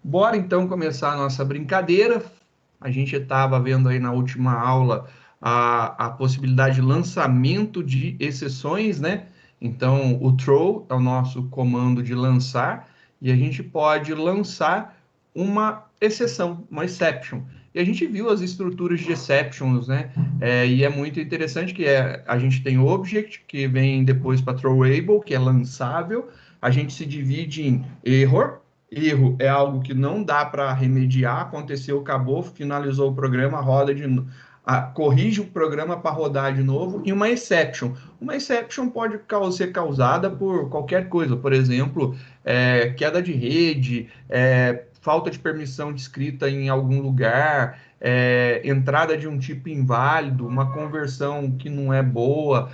Bora então começar a nossa brincadeira. A gente estava vendo aí na última aula a possibilidade de lançamento de exceções, né? Então, o throw é o nosso comando de lançar, e a gente pode lançar uma exceção, uma exception. E a gente viu as estruturas de exceptions, né? E é muito interessante que a gente tem object, que vem depois para throwable, que é lançável. A gente se divide em error. Erro é algo que não dá para remediar, aconteceu, acabou, finalizou o programa, roda de novo. Corrige o programa para rodar de novo, e uma exception. Uma exception pode ser causada por qualquer coisa, por exemplo, queda de rede, falta de permissão descrita em algum lugar, entrada de um tipo inválido, uma conversão que não é boa,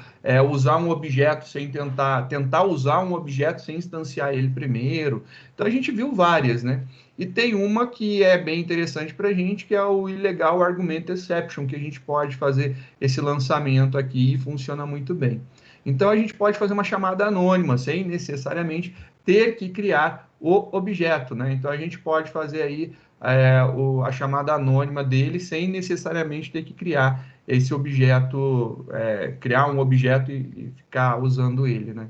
usar um objeto sem tentar usar um objeto sem instanciar ele primeiro. Então a gente viu várias, né? E tem uma que é bem interessante para a gente, que é o Illegal Argument Exception, que a gente pode fazer esse lançamento aqui e funciona muito bem. Então a gente pode fazer uma chamada anônima, sem necessariamente ter que criar o objeto, né? Então a gente pode fazer aí a chamada anônima dele sem necessariamente ter que criar esse objeto, criar um objeto e ficar usando ele, né?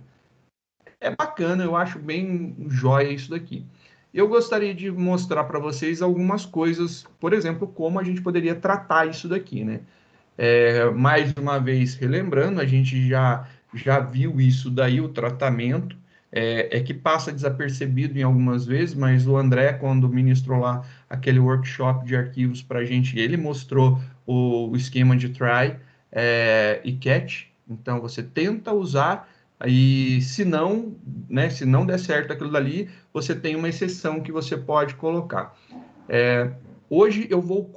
É bacana, eu acho bem jóia isso daqui. Eu gostaria de mostrar para vocês algumas coisas, por exemplo, como a gente poderia tratar isso daqui, né? Mais uma vez, relembrando, a gente já viu isso daí, o tratamento, que passa desapercebido em algumas vezes, mas o André, quando ministrou lá aquele workshop de arquivos para a gente, ele mostrou o esquema de try e catch. Então, você tenta usar, e se não, né, se não der certo aquilo dali, você tem uma exceção que você pode colocar. Hoje eu vou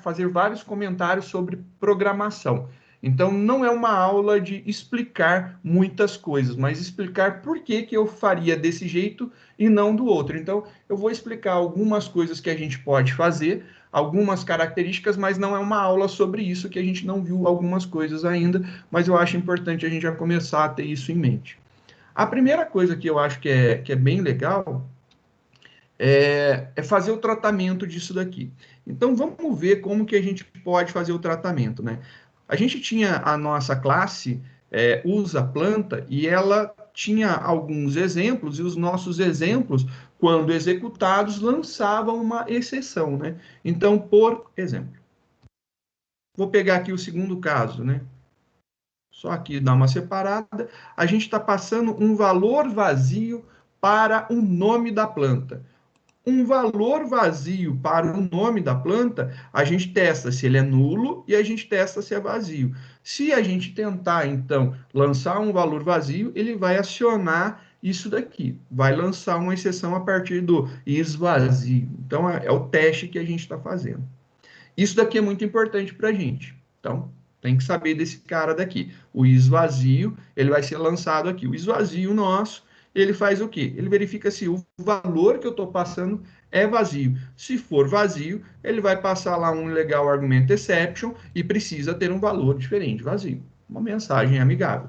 fazer vários comentários sobre programação. Então, não é uma aula de explicar muitas coisas, mas explicar por que que eu faria desse jeito e não do outro. Então, eu vou explicar algumas coisas que a gente pode fazer, algumas características, mas não é uma aula sobre isso, que a gente não viu algumas coisas ainda, mas eu acho importante a gente já começar a ter isso em mente. A primeira coisa que eu acho que é bem legal é fazer o tratamento disso daqui. Então, vamos ver como que a gente pode fazer o tratamento, né? A gente tinha a nossa classe usa planta, e ela tinha alguns exemplos, e os nossos exemplos, quando executados, lançavam uma exceção, né? Então, por exemplo, vou pegar aqui o segundo caso, né? Só aqui dar uma separada. A gente está passando um valor vazio para o nome da planta. Um valor vazio para o nome da planta, a gente testa se ele é nulo e a gente testa se é vazio. Se a gente tentar, então, lançar um valor vazio, ele vai acionar isso daqui, vai lançar uma exceção a partir do esvazio. Então, é o teste que a gente está fazendo. Isso daqui é muito importante para a gente. Então, tem que saber desse cara daqui. O esvazio, ele vai ser lançado aqui. O esvazio nosso, ele faz o quê? Ele verifica se o valor que eu estou passando é vazio. Se for vazio, ele vai passar lá um legal argument exception e precisa ter um valor diferente, vazio. Uma mensagem amigável.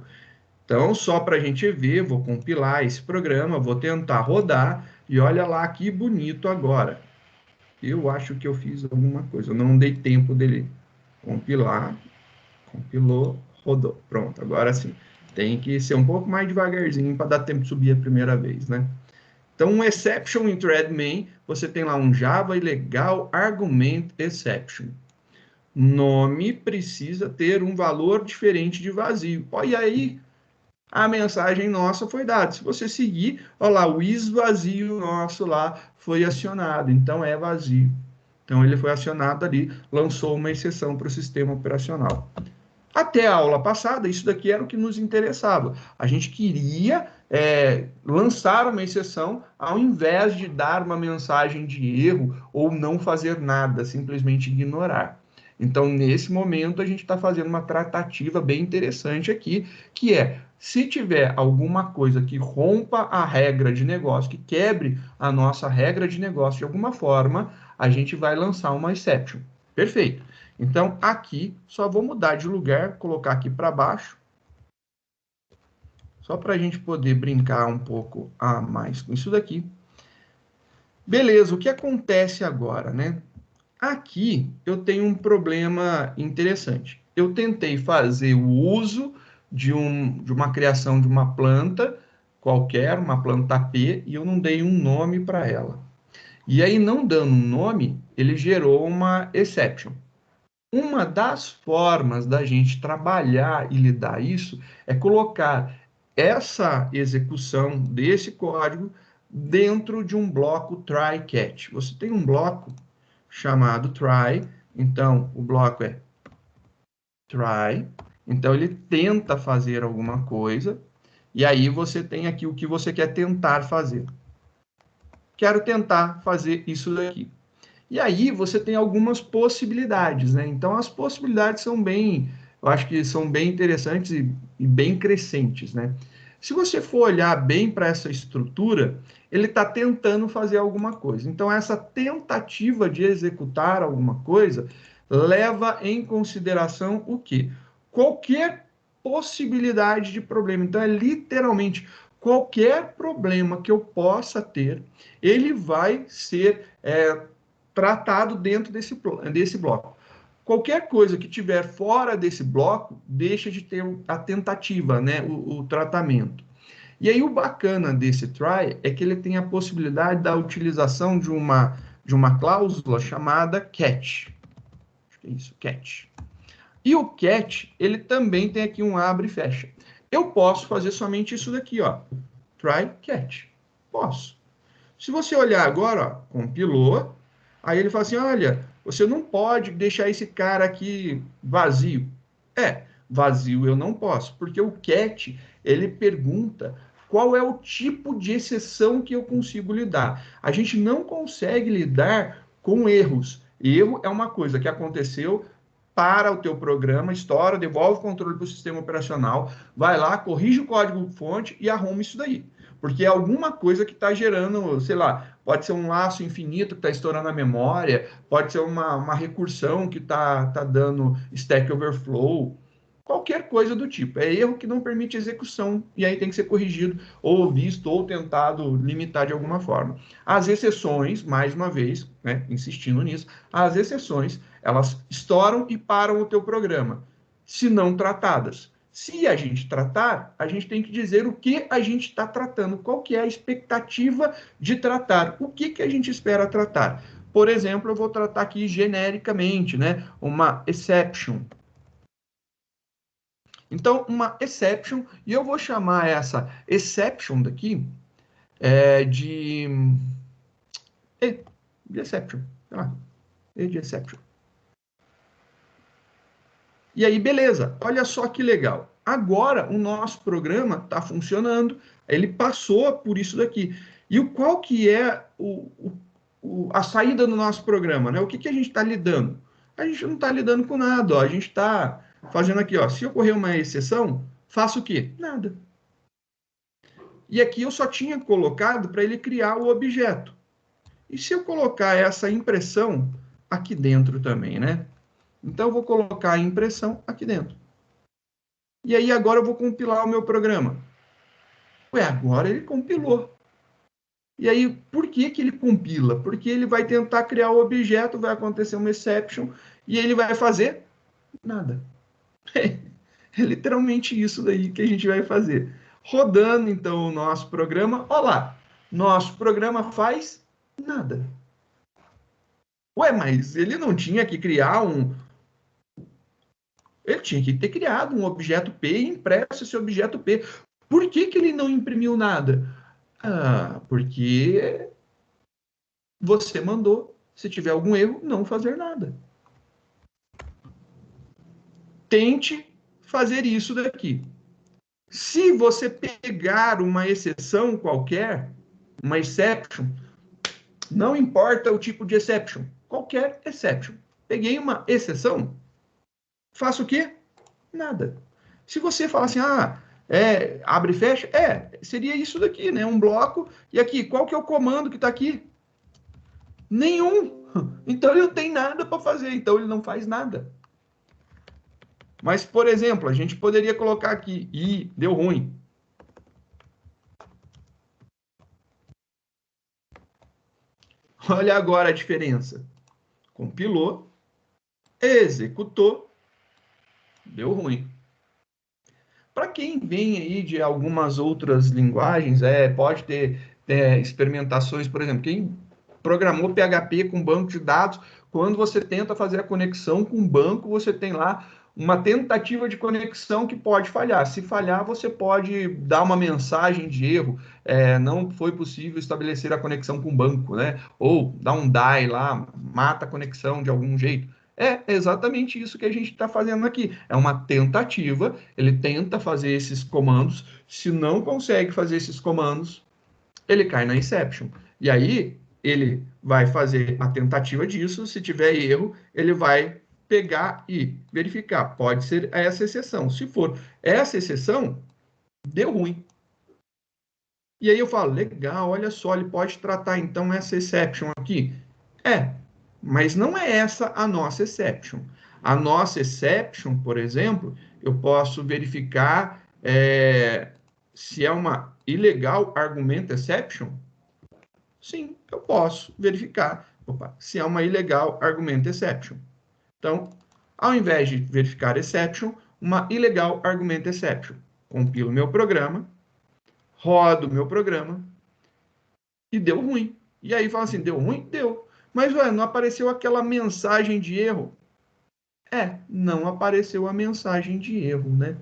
Então, só para a gente ver, vou compilar esse programa, vou tentar rodar, e olha lá que bonito agora. Eu acho que eu fiz alguma coisa. Eu não dei tempo dele compilar. Compilou, rodou. Pronto, agora sim. Tem que ser um pouco mais devagarzinho para dar tempo de subir a primeira vez, né? Então, um exception em thread main, você tem lá um Java ilegal argument exception. Nome precisa ter um valor diferente de vazio. Olha aí, a mensagem nossa foi dada. Se você seguir, olha lá, o esvazio nosso lá foi acionado. Então, é vazio. Então, ele foi acionado ali, lançou uma exceção para o sistema operacional. Até a aula passada, isso daqui era o que nos interessava. A gente queria lançar uma exceção ao invés de dar uma mensagem de erro ou não fazer nada, simplesmente ignorar. Então, nesse momento, a gente está fazendo uma tratativa bem interessante aqui, que é, se tiver alguma coisa que rompa a regra de negócio, que quebre a nossa regra de negócio de alguma forma, a gente vai lançar uma exception. Perfeito. Então, aqui, só vou mudar de lugar, colocar aqui para baixo, só para a gente poder brincar um pouco a mais com isso daqui. Beleza, o que acontece agora, né? Aqui eu tenho um problema interessante. Eu tentei fazer o uso de uma criação de uma planta qualquer, uma planta P, e eu não dei um nome para ela. E aí, não dando um nome, ele gerou uma exception. Uma das formas da gente trabalhar e lidar isso é colocar essa execução desse código dentro de um bloco try catch. Você tem um bloco chamado try, então o bloco é try, então ele tenta fazer alguma coisa, e aí você tem aqui o que você quer tentar fazer. Quero tentar fazer isso daqui. E aí você tem algumas possibilidades, né? Então as possibilidades são bem, eu acho que são bem interessantes e bem crescentes, né? Se você for olhar bem para essa estrutura, ele está tentando fazer alguma coisa. Então essa tentativa de executar alguma coisa leva em consideração o quê? Qualquer possibilidade de problema. Então é literalmente qualquer problema que eu possa ter, ele vai ser tratado dentro desse bloco. Qualquer coisa que tiver fora desse bloco, deixa de ter a tentativa, né, o tratamento. E aí o bacana desse try é que ele tem a possibilidade da utilização de uma cláusula chamada catch. Acho que é isso, catch. E o catch, ele também tem aqui um abre e fecha. Eu posso fazer somente isso daqui, ó, try catch. Posso. Se você olhar agora, ó, compilou, aí ele fala assim, olha, você não pode deixar esse cara aqui vazio. Vazio eu não posso, porque o cat, ele pergunta qual é o tipo de exceção que eu consigo lidar. A gente não consegue lidar com erros. Erro é uma coisa que aconteceu para o teu programa, estoura, devolve o controle para o sistema operacional, vai lá, corrige o código-fonte e arruma isso daí. Porque é alguma coisa que está gerando, sei lá, pode ser um laço infinito que está estourando a memória, pode ser uma recursão que está dando stack overflow, qualquer coisa do tipo. É erro que não permite execução e aí tem que ser corrigido, ou visto, ou tentado limitar de alguma forma. As exceções, mais uma vez, né, insistindo nisso, as exceções, elas estouram e param o teu programa, se não tratadas. Se a gente tratar, a gente tem que dizer o que a gente está tratando, qual que é a expectativa de tratar, o que, que a gente espera tratar. Por exemplo, eu vou tratar aqui genericamente, né, uma exception. Então, uma exception, e eu vou chamar essa exception daqui de de exception, sei lá, de exception. E aí, beleza, olha só que legal. Agora o nosso programa está funcionando, ele passou por isso daqui. E qual que é a saída do nosso programa, né? O que, que a gente está lidando? A gente não está lidando com nada, ó. A gente está fazendo aqui, ó. Se ocorrer uma exceção, faço o quê? Nada. E aqui eu só tinha colocado para ele criar o objeto. E se eu colocar essa impressão aqui dentro também, né? Então eu vou colocar a impressão aqui dentro. E aí agora eu vou compilar o meu programa. Ué, agora ele compilou. E aí, por que que ele compila? Porque ele vai tentar criar o objeto, vai acontecer uma exception, e ele vai fazer nada. É literalmente isso daí que a gente vai fazer. Rodando, então, o nosso programa. Olha lá, nosso programa faz nada. Ué, mas ele não tinha que criar um... Ele tinha que ter criado um objeto P e impresso esse objeto P. Por que que ele não imprimiu nada? Ah, porque você mandou, se tiver algum erro, não fazer nada. Tente fazer isso daqui. Se você pegar uma exceção qualquer, uma exception, não importa o tipo de exception, qualquer exception. Peguei uma exceção, faço o quê? Nada. Se você falar assim, abre e fecha, seria isso daqui, né? Um bloco, e aqui, qual que é o comando que está aqui? Nenhum. Então ele não tem nada para fazer, então ele não faz nada. Mas, por exemplo, a gente poderia colocar aqui, e deu ruim. Olha agora a diferença. Compilou, executou, deu ruim. Para quem vem aí de algumas outras linguagens, pode ter experimentações, por exemplo, quem programou PHP com banco de dados, quando você tenta fazer a conexão com o banco, você tem lá uma tentativa de conexão que pode falhar. Se falhar, você pode dar uma mensagem de erro, não foi possível estabelecer a conexão com o banco, né? Ou dá um die lá, mata a conexão de algum jeito. É exatamente isso que a gente está fazendo aqui. É uma tentativa, ele tenta fazer esses comandos, se não consegue fazer esses comandos, ele cai na exception. E aí, ele vai fazer a tentativa disso, se tiver erro, ele vai pegar e verificar. Pode ser essa exceção. Se for essa exceção, deu ruim. E aí eu falo, legal, olha só, ele pode tratar então essa exception aqui. Mas não é essa a nossa exception. A nossa exception, por exemplo, eu posso verificar se é uma ilegal argument exception. Sim, eu posso verificar se é uma ilegal argument exception. Então, ao invés de verificar exception, uma ilegal argument exception. Compilo meu programa, rodo meu programa e deu ruim. E aí fala assim, deu ruim? Deu. Mas, ué, não apareceu aquela mensagem de erro? Não apareceu a mensagem de erro, né?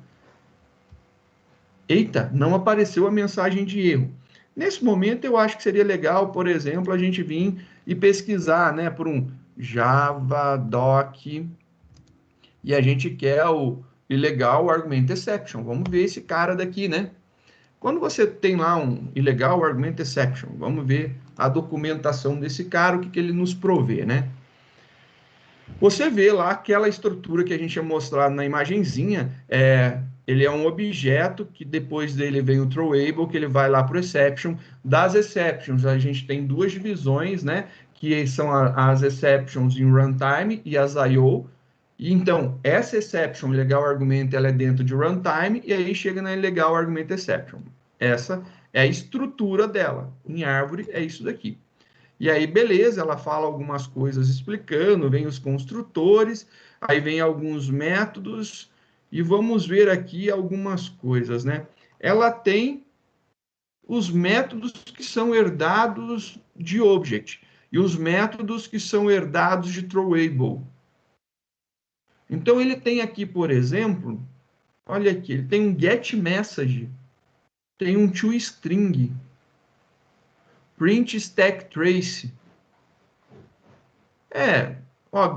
Eita, não apareceu a mensagem de erro. Nesse momento, eu acho que seria legal, por exemplo, a gente vir e pesquisar, né, por um javadoc, e a gente quer o ilegal argument exception. Vamos ver esse cara daqui, né? Quando você tem lá um ilegal argument exception, vamos ver a documentação desse cara, o que ele nos provê, né? Você vê lá aquela estrutura que a gente tinha mostrado na imagenzinha, ele é um objeto que depois dele vem o throwable, que ele vai lá para o exception. Das exceptions, a gente tem duas divisões, né? Que são as exceptions em runtime e as I/O. E então, essa exception, legal argument, ela é dentro de runtime, e aí chega na legal argument exception. Essa é a estrutura dela. Em árvore, é isso daqui. E aí, beleza, ela fala algumas coisas explicando, vem os construtores, aí vem alguns métodos, e vamos ver aqui algumas coisas, né? Ela tem os métodos que são herdados de object, e os métodos que são herdados de throwable. Então, ele tem aqui, por exemplo, olha aqui, ele tem um getMessage, tem um toString, print stack trace.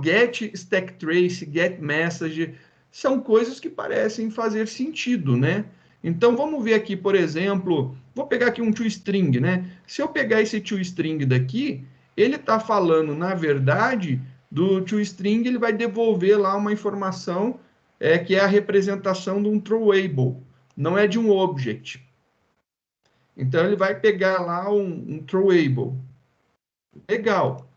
Get stack trace, get message, são coisas que parecem fazer sentido, né? Então, vamos ver aqui, por exemplo, vou pegar aqui um toString, né? Se eu pegar esse toString daqui, ele está falando, na verdade, do toString, ele vai devolver lá uma informação que é a representação de um throwable, não é de um object. Então, ele vai pegar lá um throwable. Legal.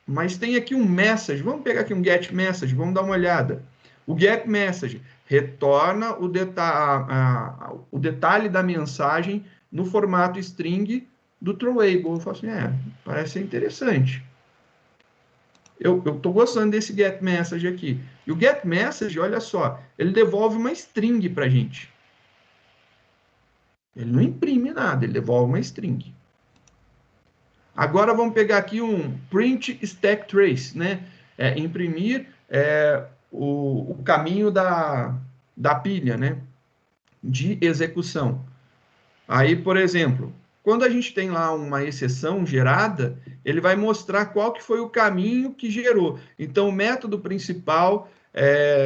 Mas tem aqui um message, vamos pegar aqui um get message, vamos dar uma olhada. O get message retorna o detalhe da mensagem no formato string do throwable. Eu falo assim, parece ser interessante. Eu estou gostando desse get message aqui. E o get message, olha só, ele devolve uma string para a gente. Ele não imprime nada, ele devolve uma string. Agora vamos pegar aqui um print stack trace, né? Imprimir o caminho da pilha, né? De execução. Aí, por exemplo, quando a gente tem lá uma exceção gerada, ele vai mostrar qual que foi o caminho que gerou. Então, o método principal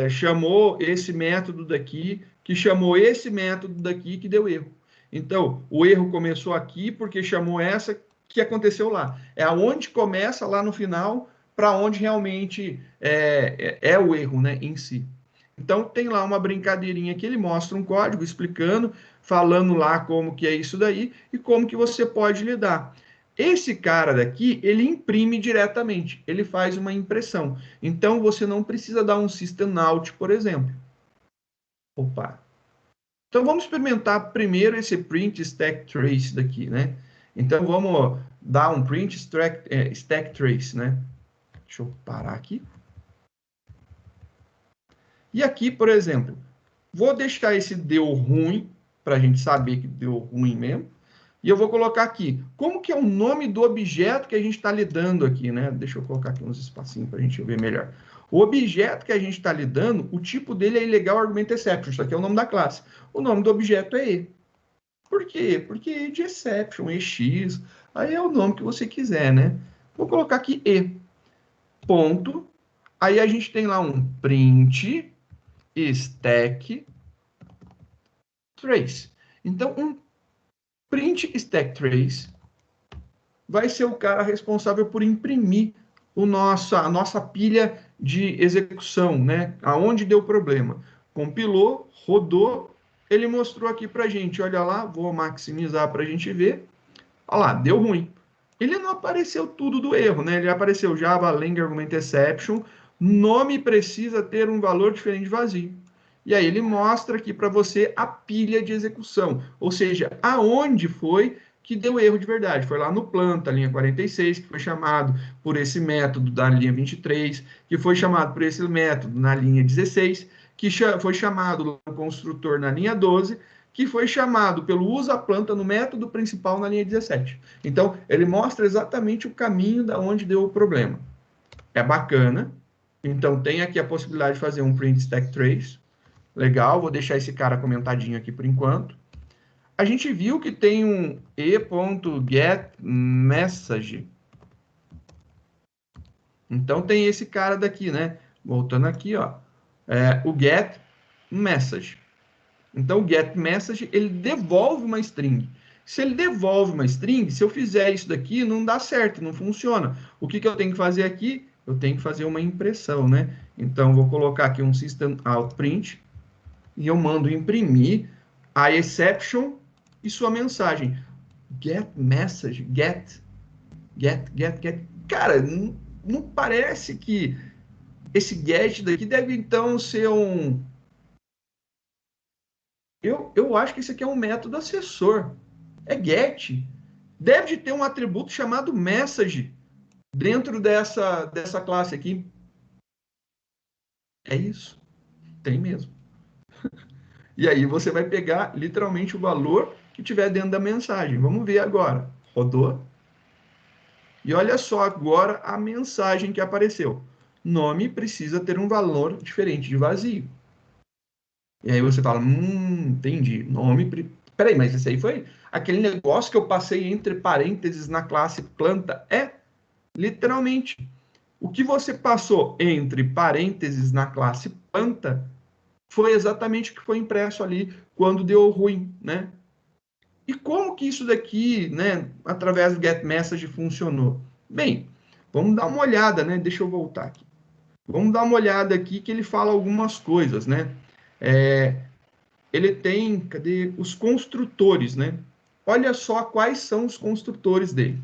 chamou esse método daqui, que chamou esse método daqui, que deu erro. Então, o erro começou aqui porque chamou essa que aconteceu lá. É aonde começa lá no final para onde realmente é o erro, né, em si. Então, tem lá uma brincadeirinha que ele mostra um código explicando, falando lá como que é isso daí e como que você pode lidar. Esse cara daqui, ele imprime diretamente, ele faz uma impressão. Então, você não precisa dar um system out, por exemplo. Opa! Então, vamos experimentar primeiro esse print stack trace daqui, né? Então, vamos dá um print stack trace, né? Deixa eu parar aqui. E aqui, por exemplo, vou deixar esse deu ruim, para a gente saber que deu ruim mesmo. E eu vou colocar aqui, como que é o nome do objeto que a gente está lidando aqui, né? Deixa eu colocar aqui uns espacinhos para a gente ver melhor. O objeto que a gente está lidando, o tipo dele é ilegal argument exception. Isso aqui é o nome da classe. O nome do objeto é E. Por quê? Porque E de exception, EX, aí é o nome que você quiser, né? Vou colocar aqui E. Ponto. Aí a gente tem lá um print stack trace. Então, um print stack trace vai ser o cara responsável por imprimir a nossa pilha de execução, né? Aonde deu problema. Compilou, rodou, ele mostrou aqui para a gente. Olha lá, vou maximizar para a gente ver. Olha lá, deu ruim. Ele não apareceu tudo do erro, né? Ele apareceu Java Lang Argument Exception, nome precisa ter um valor diferente de vazio. E aí ele mostra aqui para você a pilha de execução, ou seja, aonde foi que deu erro de verdade. Foi lá no planta, linha 46, que foi chamado por esse método da linha 23, que foi chamado por esse método na linha 16, que foi chamado no construtor na linha 12, que foi chamado pelo usa planta no método principal na linha 17. Então, ele mostra exatamente o caminho da onde deu o problema. É bacana. Então, tem aqui a possibilidade de fazer um print stack trace. Legal, vou deixar esse cara comentadinho aqui por enquanto. A gente viu que tem um e.getMessage. Então, tem esse cara daqui, né? Voltando aqui, ó. O getMessage. Então, o getMessage, ele devolve uma string. Se ele devolve uma string, se eu fizer isso daqui, não dá certo, não funciona. O que eu tenho que fazer aqui? Eu tenho que fazer uma impressão, né? Então, vou colocar aqui um system out print e eu mando imprimir a exception e sua mensagem. Get message, get. Cara, não parece que esse get daqui deve então ser um... Eu acho que esse aqui é um método acessor. É get. Deve de ter um atributo chamado message dentro dessa classe aqui. É isso. Tem mesmo. E aí você vai pegar literalmente o valor que tiver dentro da mensagem. Vamos ver agora. Rodou. E olha só agora a mensagem que apareceu. Nome precisa ter um valor diferente de vazio. E aí você fala, entendi. Nome... Peraí, mas isso aí foi aquele negócio que eu passei entre parênteses na classe planta? Literalmente. O que você passou entre parênteses na classe planta foi exatamente o que foi impresso ali quando deu ruim, né? E como que isso daqui, né, através do getMessage funcionou? Bem, vamos dar uma olhada, né? Deixa eu voltar aqui. Vamos dar uma olhada aqui que ele fala algumas coisas, né? Ele tem, cadê? Os construtores, né? Olha só quais são os construtores dele.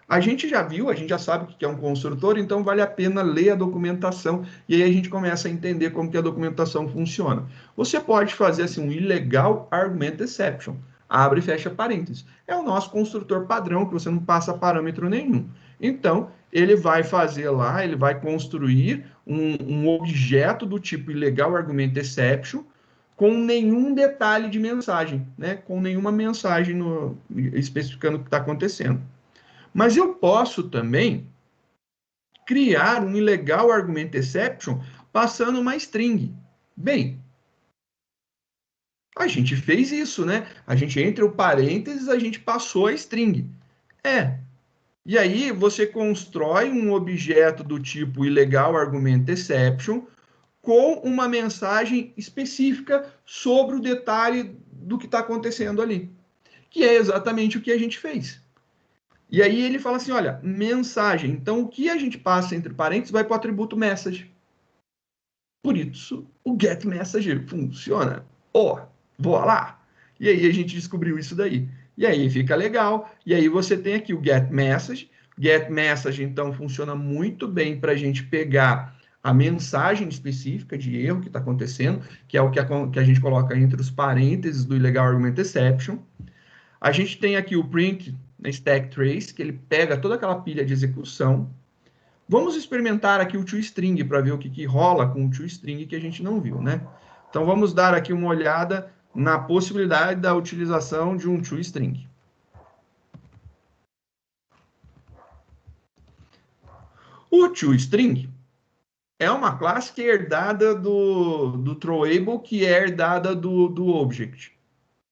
A gente já viu, a gente já sabe o que é um construtor, então vale a pena ler a documentação e aí a gente começa a entender como que a documentação funciona. Você pode fazer assim um ilegal argument exception, abre e fecha parênteses. É o nosso construtor padrão que você não passa parâmetro nenhum. Então, ele vai fazer lá, ele vai construir um objeto do tipo ilegal argument exception com nenhum detalhe de mensagem, né? Com nenhuma mensagem especificando o que está acontecendo. Mas eu posso também criar um ilegal argument exception passando uma string. Bem, a gente fez isso, né? A gente, entre o parênteses, a gente passou a string. E aí você constrói um objeto do tipo ilegal argument exception com uma mensagem específica sobre o detalhe do que está acontecendo ali. Que é exatamente o que a gente fez. E aí ele fala assim, olha, mensagem. Então, o que a gente passa entre parênteses vai para o atributo message. Por isso, o getMessage funciona. Vou lá. E aí a gente descobriu isso daí. E aí fica legal. E aí você tem aqui o getMessage. GetMessage, então, funciona muito bem para a gente pegar a mensagem específica de erro que está acontecendo, que é o que a gente coloca entre os parênteses do ilegal argument exception. A gente tem aqui o print na stack trace, que ele pega toda aquela pilha de execução. Vamos experimentar aqui o toString para ver o que rola com o toString que a gente não viu, né? Então, vamos dar aqui uma olhada na possibilidade da utilização de um toString. O toString é uma classe que é herdada do throwable, que é herdada do object.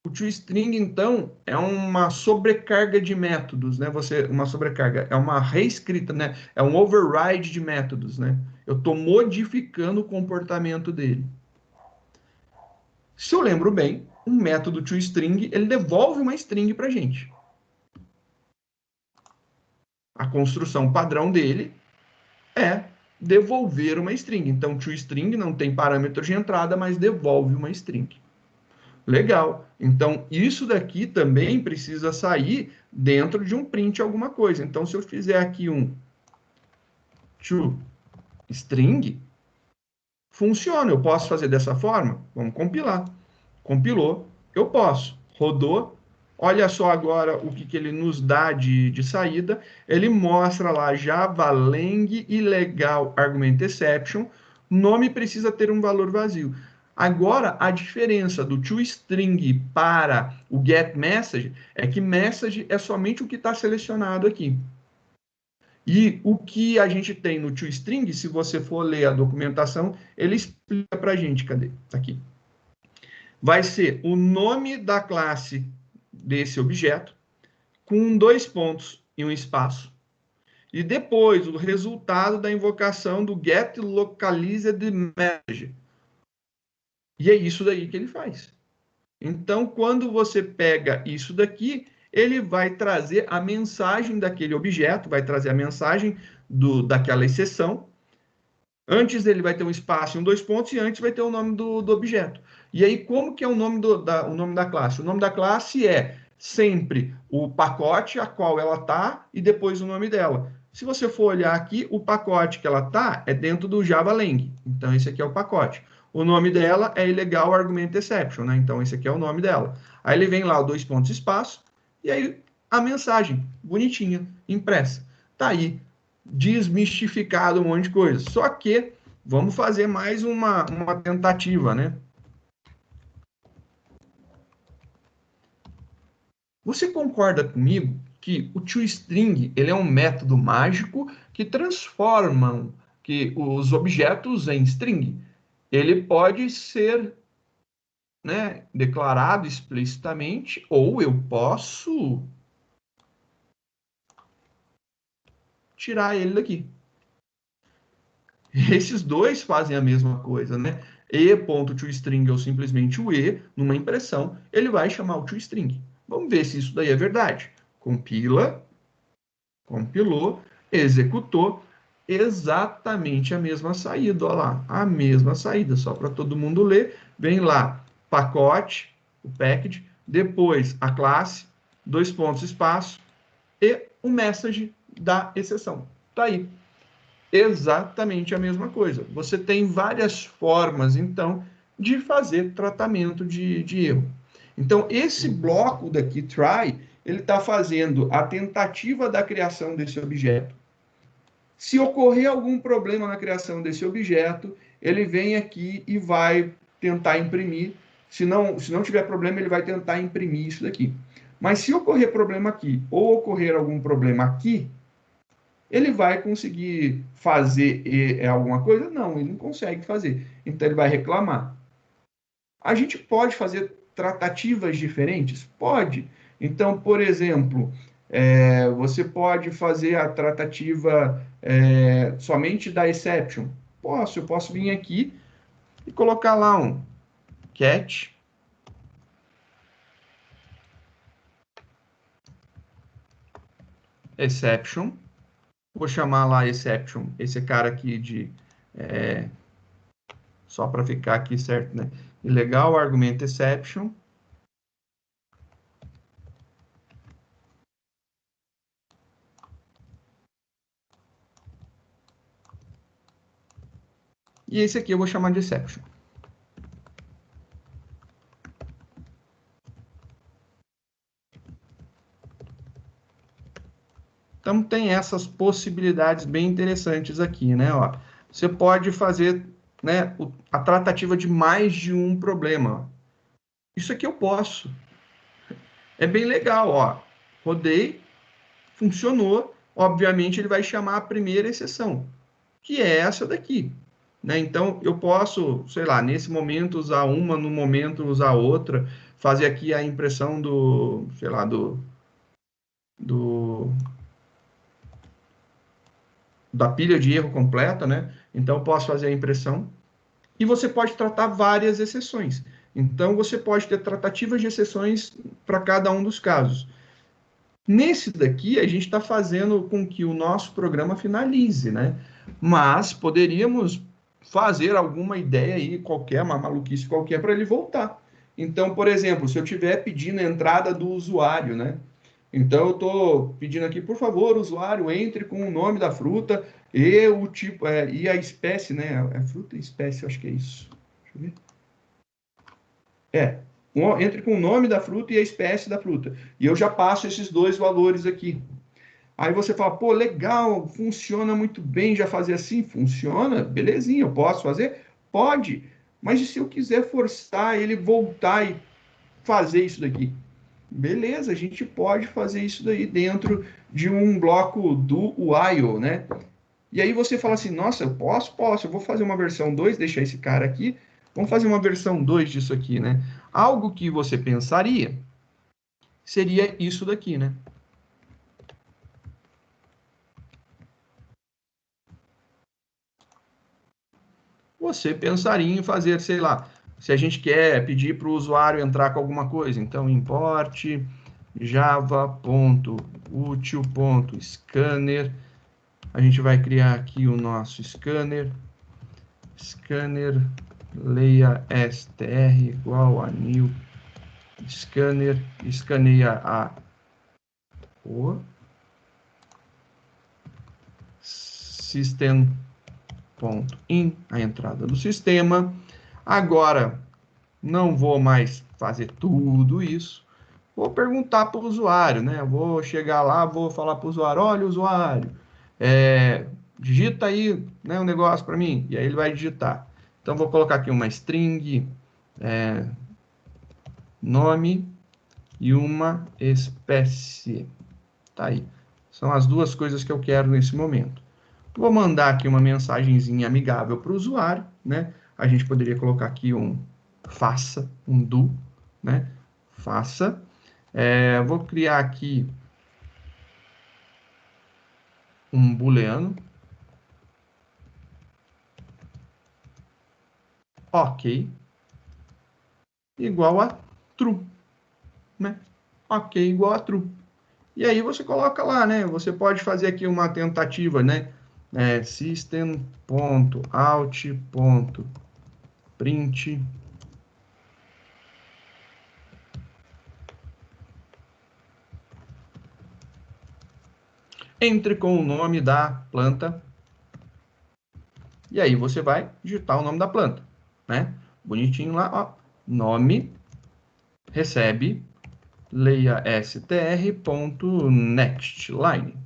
O toString, então, é uma sobrecarga de métodos, né? Uma sobrecarga, é uma reescrita, né? É um override de métodos, né? Eu estou modificando o comportamento dele. Se eu lembro bem, um método toString, ele devolve uma string para a gente. A construção padrão dele é devolver uma string. Então, toString não tem parâmetro de entrada, mas devolve uma string. Legal. Então, isso daqui também precisa sair dentro de um print alguma coisa. Então, se eu fizer aqui um toString, funciona. Eu posso fazer dessa forma? Vamos compilar. Compilou, eu posso. Rodou. Olha só agora o que ele nos dá de saída. Ele mostra lá Java Lang ilegal argument exception. Nome precisa ter um valor vazio. Agora, a diferença do toString para o getMessage é que message é somente o que está selecionado aqui. E o que a gente tem no toString, se você for ler a documentação, ele explica para a gente. Cadê? Aqui. Vai ser o nome da classe desse objeto, com 2 pontos e um espaço. E depois, o resultado da invocação do getLocalizedMessage. E é isso daí que ele faz. Então, quando você pega isso daqui, ele vai trazer a mensagem daquele objeto, vai trazer a mensagem daquela exceção. Antes ele vai ter um espaço e um 2 pontos, e antes vai ter o nome do objeto. E aí, como que é o nome o nome da classe? O nome da classe é sempre o pacote a qual ela está e depois o nome dela. Se você for olhar aqui, o pacote que ela está é dentro do Java Lang. Então, esse aqui é o pacote. O nome dela é Illegal Argument Exception, né? Então, esse aqui é o nome dela. Aí ele vem lá, o 2 pontos espaço, e aí a mensagem, bonitinha, impressa. Tá aí, desmistificado um monte de coisa. Só que vamos fazer mais uma tentativa, né? Você concorda comigo que o toString ele é um método mágico que transforma os objetos em string? Ele pode ser, né, declarado explicitamente, ou eu posso tirar ele daqui. Esses dois fazem a mesma coisa, né? E.toString ou simplesmente o E, numa impressão, ele vai chamar o toString. Vamos ver se isso daí é verdade. Compila, compilou, executou, exatamente a mesma saída. Olha lá, a mesma saída, só para todo mundo ler. Vem lá, pacote, o package, depois a classe, 2 pontos, espaço, e o message da exceção. Tá aí. Exatamente a mesma coisa. Você tem várias formas, então, de fazer tratamento de erro. Então, esse bloco daqui, try, ele está fazendo a tentativa da criação desse objeto. Se ocorrer algum problema na criação desse objeto, ele vem aqui e vai tentar imprimir. Se não tiver problema, ele vai tentar imprimir isso daqui. Mas se ocorrer problema aqui, ou ocorrer algum problema aqui, ele vai conseguir fazer alguma coisa? Não, ele não consegue fazer. Então, ele vai reclamar. A gente pode fazer tratativas diferentes? Pode. Então, por exemplo, você pode fazer a tratativa somente da exception. Eu posso vir aqui e colocar lá um catch exception. Vou chamar lá exception, esse cara aqui de só para ficar aqui certo, né? Ilegal argument exception. E esse aqui eu vou chamar de exception. Então, tem essas possibilidades bem interessantes aqui, né? Ó, você pode fazer, né, a tratativa de mais de um problema. Ó. Isso aqui eu posso. É bem legal, ó. Rodei, funcionou. Obviamente, ele vai chamar a primeira exceção, que é essa daqui. Né? Então, eu posso, sei lá, nesse momento usar uma, no momento usar outra, fazer aqui a impressão do, sei lá, do da pilha de erro completa, né? Então, eu posso fazer a impressão. E você pode tratar várias exceções. Então, você pode ter tratativas de exceções para cada um dos casos. Nesse daqui, a gente está fazendo com que o nosso programa finalize, né? Mas poderíamos fazer alguma ideia aí, qualquer, uma maluquice qualquer, para ele voltar. Então, por exemplo, se eu estiver pedindo a entrada do usuário, né? Então, eu estou pedindo aqui, por favor, usuário, entre com o nome da fruta e o tipo, e a espécie, né? É fruta e espécie, eu acho que é isso. Deixa eu ver. É, entre com o nome da fruta e a espécie da fruta. E eu já passo esses dois valores aqui. Aí você fala, pô, legal, funciona muito bem, já fazer assim? Funciona, belezinha, eu posso fazer? Pode. Mas e se eu quiser forçar ele voltar e fazer isso daqui? Beleza, a gente pode fazer isso daí dentro de um bloco do while, né? E aí você fala assim, nossa, eu posso? Posso, eu vou fazer uma versão 2, deixar esse cara aqui, vamos fazer uma versão 2 disso aqui, né? Algo que você pensaria seria isso daqui, né? Você pensaria em fazer, sei lá, se a gente quer pedir para o usuário entrar com alguma coisa, então import java.util.scanner, a gente vai criar aqui o nosso scanner, leia str igual a new scanner, escaneia o system.in, a entrada do sistema. Agora, não vou mais fazer tudo isso. Vou perguntar para o usuário, né? Vou chegar lá, vou falar para o usuário, olha, usuário, digita aí, né, um negócio para mim. E aí ele vai digitar. Então, vou colocar aqui uma string, nome e uma espécie. Tá aí. São as duas coisas que eu quero nesse momento. Vou mandar aqui uma mensagenzinha amigável para o usuário, né? A gente poderia colocar aqui um faça, um do, né? Faça. Vou criar aqui um booleano. Ok. Igual a true, né? Ok igual a true. E aí você coloca lá, né? Você pode fazer aqui uma tentativa, né? System.out.print entre com o nome da planta. E aí você vai digitar o nome da planta, né? Bonitinho lá, ó. Nome, recebe, leia str.nextLine.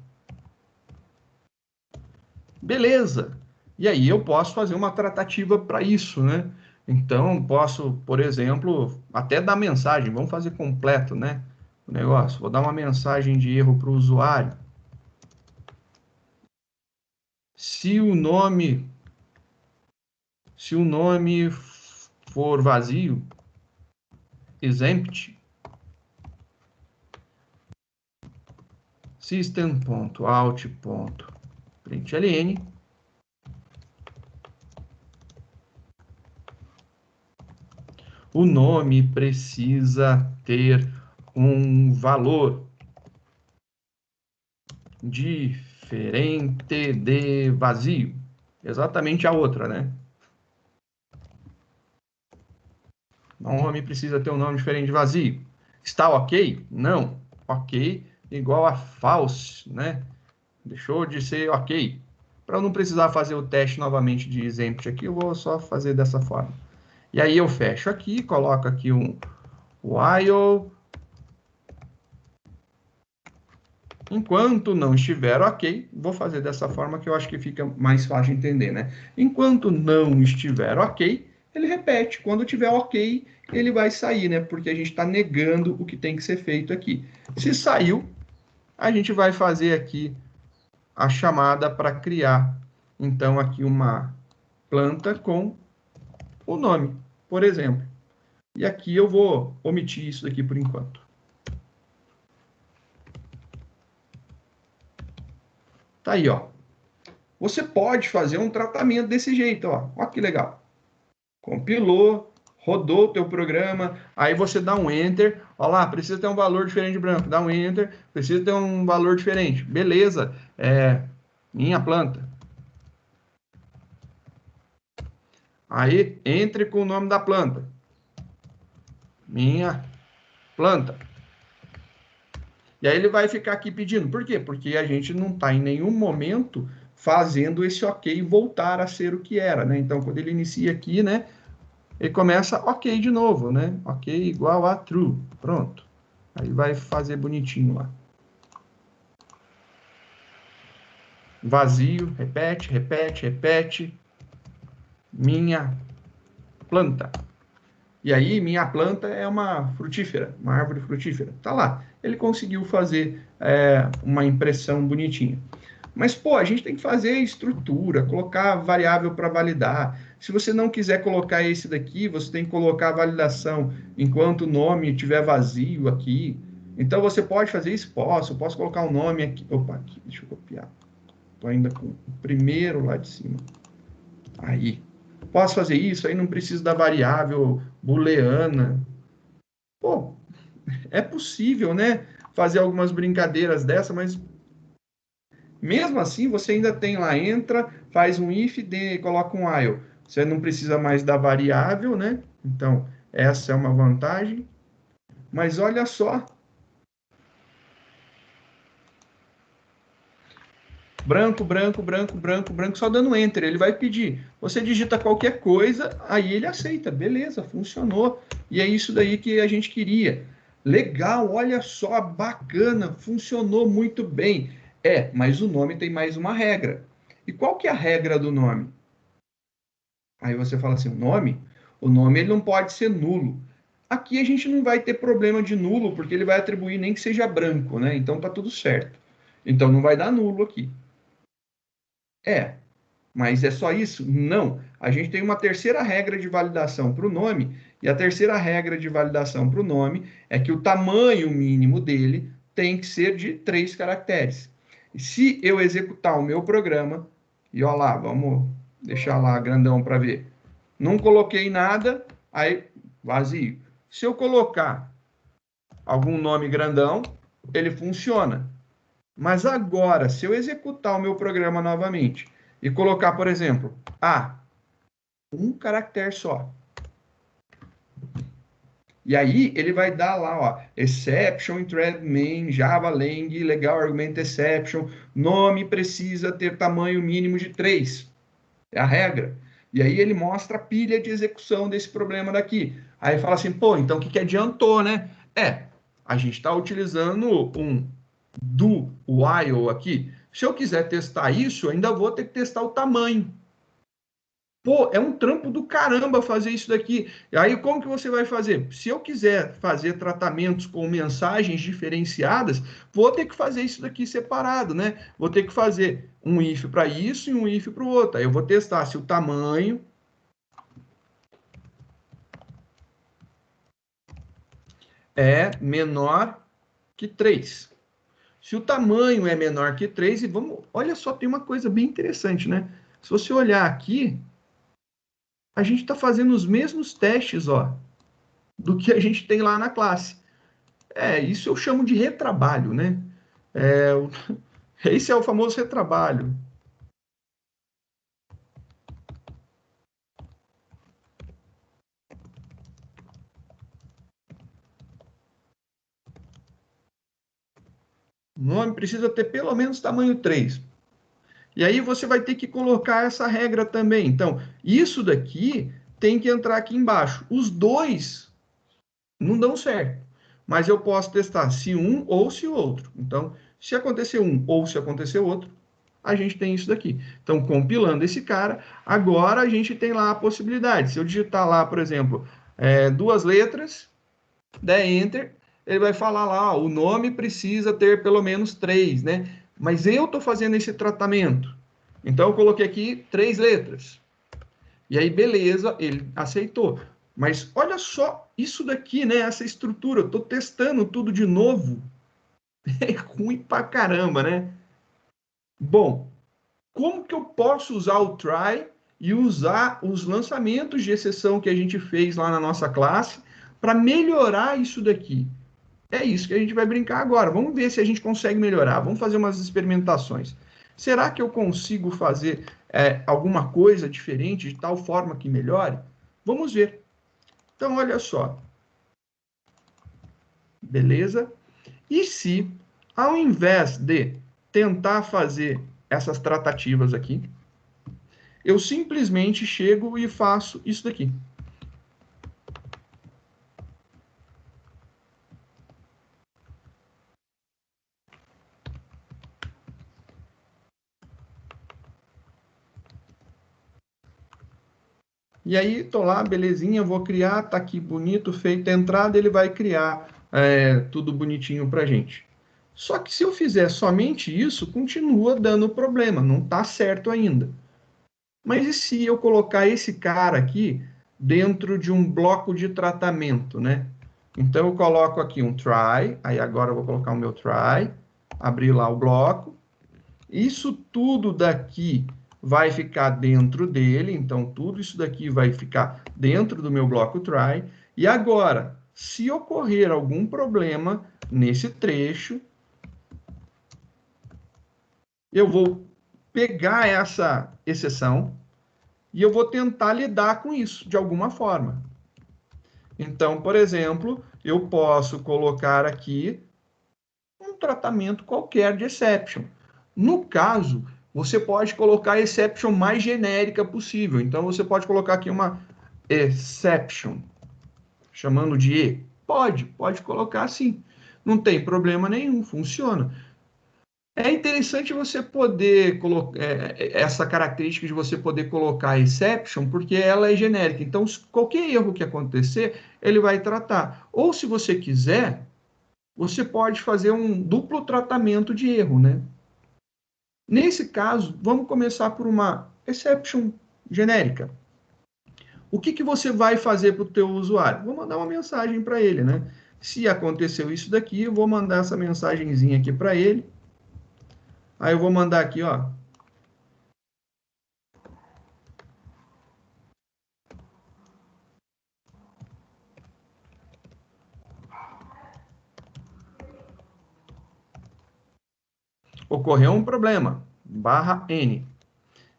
Beleza. E aí eu posso fazer uma tratativa para isso, né? Então, posso, por exemplo, até dar mensagem. Vamos fazer completo, né? O negócio. Vou dar uma mensagem de erro para o usuário. Se o nome for vazio, exempt, system.out.println, o nome precisa ter um valor diferente de vazio. Exatamente a outra, né? O nome precisa ter um nome diferente de vazio. Está ok? Não. Ok igual a false, né? Deixou de ser ok. Para eu não precisar fazer o teste novamente de exempt aqui, eu vou só fazer dessa forma. E aí eu fecho aqui, coloco aqui um while Enquanto não estiver ok, vou fazer dessa forma que eu acho que fica mais fácil de entender, né? Enquanto não estiver ok, ele repete. Quando tiver ok, ele vai sair, né? Porque a gente está negando o que tem que ser feito aqui. Se saiu, a gente vai fazer aqui a chamada para criar, então, aqui uma planta com o nome, por exemplo. E aqui eu vou omitir isso daqui por enquanto. Tá aí, ó. Você pode fazer um tratamento desse jeito, ó. Ó que legal. Compilou, rodou o teu programa, aí você dá um enter, ó lá, precisa ter um valor diferente de branco, dá um enter, precisa ter um valor diferente. Beleza, minha planta. Aí, entre com o nome da planta. Minha planta. E aí ele vai ficar aqui pedindo. Por quê? Porque a gente não está em nenhum momento fazendo esse ok voltar a ser o que era, né? Então, quando ele inicia aqui, né? Ele começa ok de novo, né? Ok igual a true. Pronto. Aí vai fazer bonitinho lá. Vazio, repete, repete, repete. Minha planta. E aí, minha planta é uma frutífera, uma árvore frutífera. Tá lá. Ele conseguiu fazer uma impressão bonitinha. Mas, pô, a gente tem que fazer estrutura, colocar variável para validar. Se você não quiser colocar esse daqui, você tem que colocar a validação enquanto o nome estiver vazio aqui. Então, você pode fazer isso? Posso colocar o nome aqui. Opa, aqui, deixa eu copiar. Estou ainda com o primeiro lá de cima. Aí. Posso fazer isso? Aí não preciso da variável booleana. Pô, é possível, né? Fazer algumas brincadeiras dessa, mas mesmo assim, você ainda tem lá, entra, faz um if, coloca um while. Você não precisa mais da variável, né? Então, essa é uma vantagem. Mas olha só. Branco, branco, branco, branco, branco, só dando enter. Ele vai pedir. Você digita qualquer coisa, aí ele aceita. Beleza, funcionou. E é isso daí que a gente queria. Legal, olha só, bacana, funcionou muito bem. Mas o nome tem mais uma regra. E qual que é a regra do nome? Aí você fala assim, o nome ele não pode ser nulo. Aqui a gente não vai ter problema de nulo, porque ele vai atribuir nem que seja branco, né? Então tá tudo certo. Então não vai dar nulo aqui. Mas é só isso? Não. A gente tem uma terceira regra de validação para o nome, e a terceira regra de validação para o nome é que o tamanho mínimo dele tem que ser de 3 caracteres. E se eu executar o meu programa, e ó lá, vamos deixar lá grandão para ver. Não coloquei nada, aí vazio. Se eu colocar algum nome grandão, ele funciona. Mas agora, se eu executar o meu programa novamente e colocar, por exemplo, um caractere só. E aí ele vai dar lá, ó, exception, thread main, Java lang, legal argument exception, nome precisa ter tamanho mínimo de 3. É a regra. E aí ele mostra a pilha de execução desse problema daqui. Aí fala assim, pô, então o que adiantou, né? A gente está utilizando um do while aqui. Se eu quiser testar isso, eu ainda vou ter que testar o tamanho. Pô, é um trampo do caramba fazer isso daqui. E aí, como que você vai fazer? Se eu quiser fazer tratamentos com mensagens diferenciadas, vou ter que fazer isso daqui separado, né? Vou ter que fazer um if para isso e um if para o outro. Aí eu vou testar se o tamanho é menor que 3. Se o tamanho é menor que 3, e vamos, olha só, tem uma coisa bem interessante, né? Se você olhar aqui, a gente está fazendo os mesmos testes, ó, do que a gente tem lá na classe. Isso eu chamo de retrabalho, né? É, esse é o famoso retrabalho. O nome precisa ter pelo menos tamanho 3. E aí você vai ter que colocar essa regra também. Então, isso daqui tem que entrar aqui embaixo. Os dois não dão certo. Mas eu posso testar se um ou se o outro. Então, Se acontecer um ou se acontecer outro, a gente tem isso daqui. Então, compilando esse cara, agora a gente tem lá a possibilidade. Se eu digitar lá, por exemplo, duas letras, der Enter, ele vai falar lá, ó, o nome precisa ter pelo menos 3, né? Mas eu estou fazendo esse tratamento. Então, eu coloquei aqui 3 letras. E aí, beleza, ele aceitou. Mas olha só isso daqui, né? Essa estrutura. Eu estou testando tudo de novo. É ruim pra caramba, né? Bom, como que eu posso usar o try e usar os lançamentos de exceção que a gente fez lá na nossa classe para melhorar isso daqui? É isso que a gente vai brincar agora. Vamos ver se a gente consegue melhorar. Vamos fazer umas experimentações. Será que eu consigo fazer alguma coisa diferente de tal forma que melhore? Vamos ver. Então, olha só. Beleza? E se, ao invés de tentar fazer essas tratativas aqui, eu simplesmente chego e faço isso daqui. E aí, tô lá, belezinha, vou criar, tá aqui bonito, feita a entrada, ele vai criar tudo bonitinho pra gente. Só que se eu fizer somente isso, continua dando problema, não tá certo ainda. Mas e se eu colocar esse cara aqui dentro de um bloco de tratamento, né? Então eu coloco aqui um try, aí agora eu vou colocar o meu try, abrir lá o bloco. Isso tudo daqui vai ficar dentro dele, então tudo isso daqui vai ficar dentro do meu bloco try. E agora, se ocorrer algum problema nesse trecho, eu vou pegar essa exceção e eu vou tentar lidar com isso de alguma forma. Então, por exemplo, eu posso colocar aqui um tratamento qualquer de exception. No caso, você pode colocar a exception mais genérica possível. Então, você pode colocar aqui uma exception, chamando de E. Pode colocar assim. Não tem problema nenhum, funciona. É interessante você poder colocar essa característica de você poder colocar exception, porque ela é genérica. Então, qualquer erro que acontecer, ele vai tratar. Ou, se você quiser, você pode fazer um duplo tratamento de erro, né? Nesse caso, vamos começar por uma exception genérica. O que você vai fazer para o teu usuário? Vou mandar uma mensagem para ele, né? Se aconteceu isso daqui, eu vou mandar essa mensagenzinha aqui para ele. Aí eu vou mandar aqui, ó. Ocorreu um problema, /n.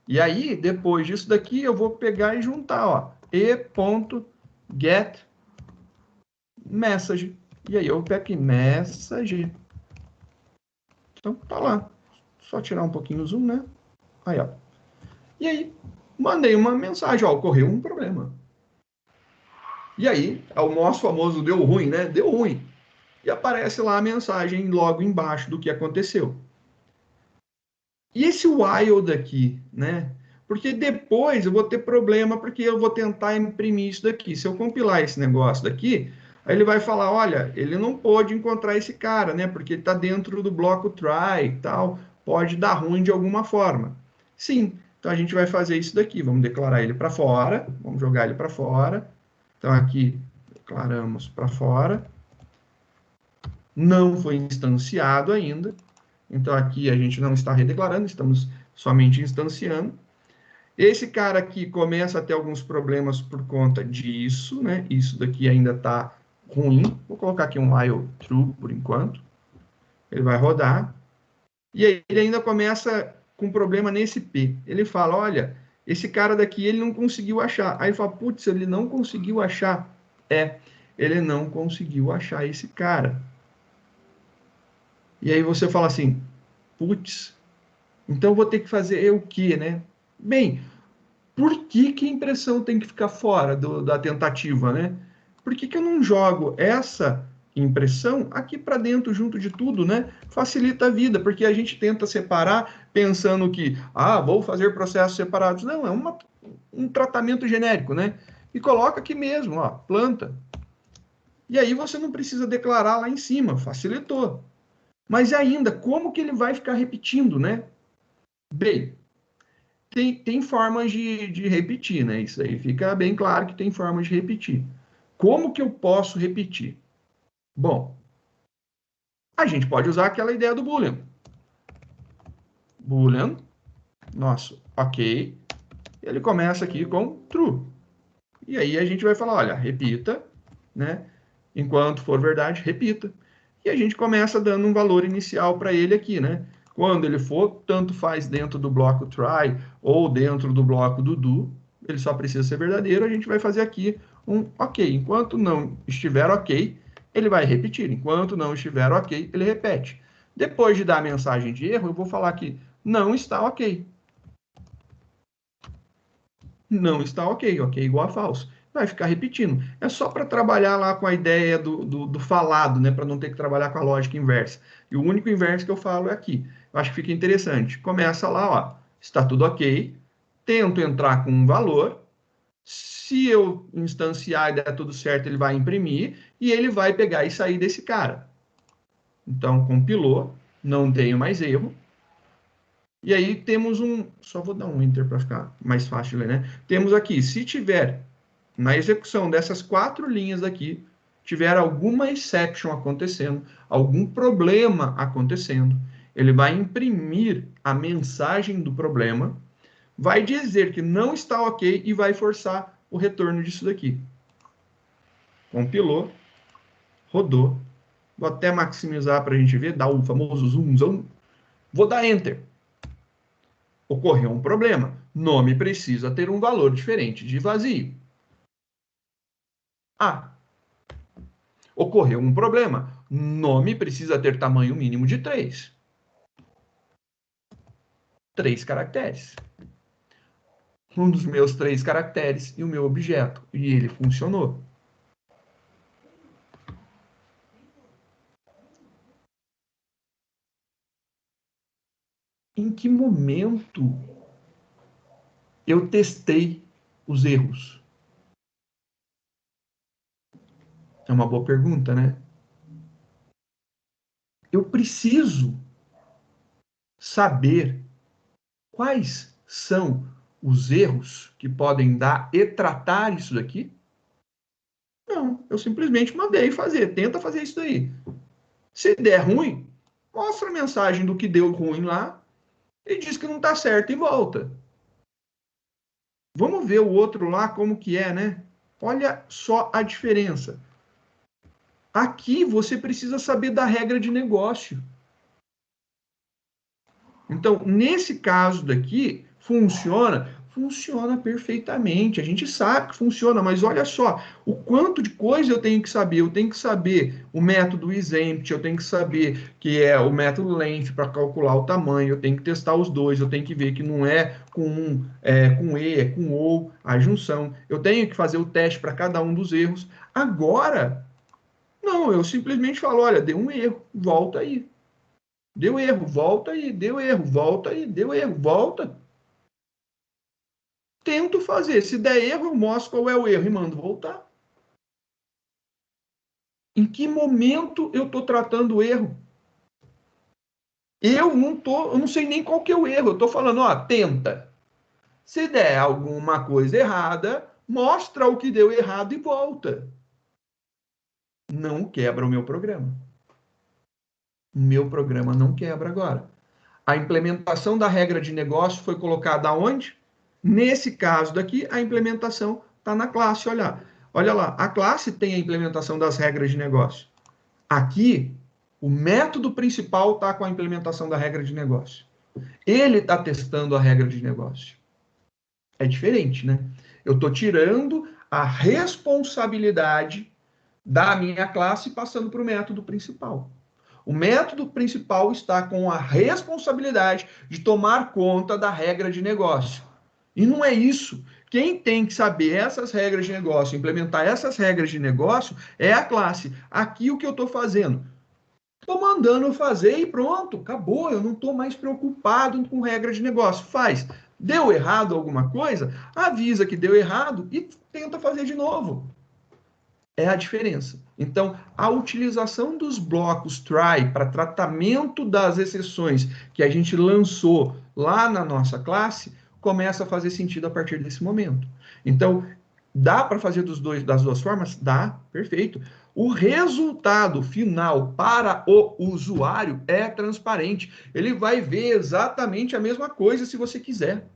E aí, depois disso daqui, eu vou pegar e juntar, ó, e.getMessage. E aí eu pego aqui, message. Então, tá lá. Só tirar um pouquinho o zoom, né? Aí, ó. E aí, mandei uma mensagem, ó, ocorreu um problema. E aí, é o nosso famoso deu ruim, né? Deu ruim. E aparece lá a mensagem logo embaixo do que aconteceu. E esse while daqui, né? Porque depois eu vou ter problema, porque eu vou tentar imprimir isso daqui. Se eu compilar esse negócio daqui, aí ele vai falar, olha, ele não pôde encontrar esse cara, né? Porque ele está dentro do bloco try e tal, pode dar ruim de alguma forma. Sim, então a gente vai fazer isso daqui. Vamos declarar ele para fora, vamos jogar ele para fora. Então aqui, declaramos para fora. Não foi instanciado ainda. Então, aqui a gente não está redeclarando, estamos somente instanciando. Esse cara aqui começa a ter alguns problemas por conta disso, né? Isso daqui ainda está ruim. Vou colocar aqui um while true por enquanto. Ele vai rodar. E aí ele ainda começa com problema nesse P. Ele fala, olha, esse cara daqui ele não conseguiu achar. Aí ele fala, putz, ele não conseguiu achar. Ele não conseguiu achar esse cara. E aí você fala assim, putz, então vou ter que fazer o quê, né? Bem, por que que a impressão tem que ficar fora da tentativa, né? Por que que eu não jogo essa impressão aqui para dentro, junto de tudo, né? Facilita a vida, porque a gente tenta separar pensando que, vou fazer processos separados. Não, é um tratamento genérico, né? E coloca aqui mesmo, ó, planta. E aí você não precisa declarar lá em cima, facilitou. Mas ainda, como que ele vai ficar repetindo, né? Bem, tem formas de repetir, né? Isso aí fica bem claro que tem formas de repetir. Como que eu posso repetir? Bom, a gente pode usar aquela ideia do Boolean. Boolean, nosso, ok. Ele começa aqui com true. E aí a gente vai falar, olha, repita, né? Enquanto for verdade, repita. E a gente começa dando um valor inicial para ele aqui, né? Quando ele for, tanto faz dentro do bloco try ou dentro do bloco do do, ele só precisa ser verdadeiro, a gente vai fazer aqui um ok. Enquanto não estiver ok, ele vai repetir. Enquanto não estiver ok, ele repete. Depois de dar a mensagem de erro, eu vou falar que não está ok. Não está ok, ok igual a falso. Vai ficar repetindo. É só para trabalhar lá com a ideia do falado, né? Para não ter que trabalhar com a lógica inversa. E o único inverso que eu falo é aqui. Eu acho que fica interessante. Começa lá, ó. Está tudo ok. Tento entrar com um valor. Se eu instanciar e der tudo certo, ele vai imprimir e ele vai pegar e sair desse cara. Então, compilou, não tenho mais erro. E aí temos só vou dar um enter para ficar mais fácil de ler, né? Temos aqui, se tiver na execução dessas 4 linhas aqui, tiver alguma exception acontecendo, algum problema acontecendo, ele vai imprimir a mensagem do problema, vai dizer que não está ok e vai forçar o retorno disso daqui. Compilou, rodou. Vou até maximizar para a gente ver, dar o famoso zoom. Vou dar enter. Ocorreu um problema. Nome precisa ter um valor diferente de vazio. Ocorreu um problema. Nome precisa ter tamanho mínimo de 3. 3 caracteres. Um dos meus 3 caracteres e o meu objeto. E ele funcionou. Em que momento eu testei os erros? É uma boa pergunta, né? Eu preciso saber quais são os erros que podem dar e tratar isso daqui? Não, eu simplesmente mandei fazer, tenta fazer isso daí. Se der ruim, mostra a mensagem do que deu ruim lá e diz que não está certo e volta. Vamos ver o outro lá como que é, né? Olha só a diferença. Aqui você precisa saber da regra de negócio. Então, nesse caso daqui, funciona perfeitamente. A gente sabe que funciona, mas olha só, o quanto de coisa eu tenho que saber. Eu tenho que saber o método exempt, eu tenho que saber que é o método length para calcular o tamanho, eu tenho que testar os dois, eu tenho que ver que não é com com e, é com ou, a junção. Eu tenho que fazer o teste para cada um dos erros. Agora, não, eu simplesmente falo, olha, deu um erro, volta aí. Deu erro, volta aí, deu erro, volta aí, deu erro, volta. Tento fazer. Se der erro, eu mostro qual é o erro e mando voltar. Em que momento eu estou tratando o erro? Eu não sei nem qual que é o erro. Eu estou falando, ó, tenta. Se der alguma coisa errada, mostra o que deu errado e volta. Não quebra o meu programa. Meu programa não quebra agora. A implementação da regra de negócio foi colocada aonde? Nesse caso daqui, a implementação está na classe. Olha lá, a classe tem a implementação das regras de negócio. Aqui, o método principal está com a implementação da regra de negócio. Ele está testando a regra de negócio. É diferente, né? Eu estou tirando a responsabilidade da minha classe e passando para o método principal. O método principal está com a responsabilidade de tomar conta da regra de negócio. E não é isso Quem tem que saber essas regras de negócio, implementar essas regras de negócio, é a classe. Aqui o que eu estou fazendo? Estou mandando fazer e pronto, acabou. Eu não estou mais preocupado com regra de negócio. Faz. Deu errado alguma coisa? Avisa que deu errado e tenta fazer de novo. É a diferença. Então, a utilização dos blocos try para tratamento das exceções que a gente lançou lá na nossa classe começa a fazer sentido a partir desse momento. Então, dá para fazer das duas formas? Dá, perfeito. O resultado final para o usuário é transparente. Ele vai ver exatamente a mesma coisa se você quiser.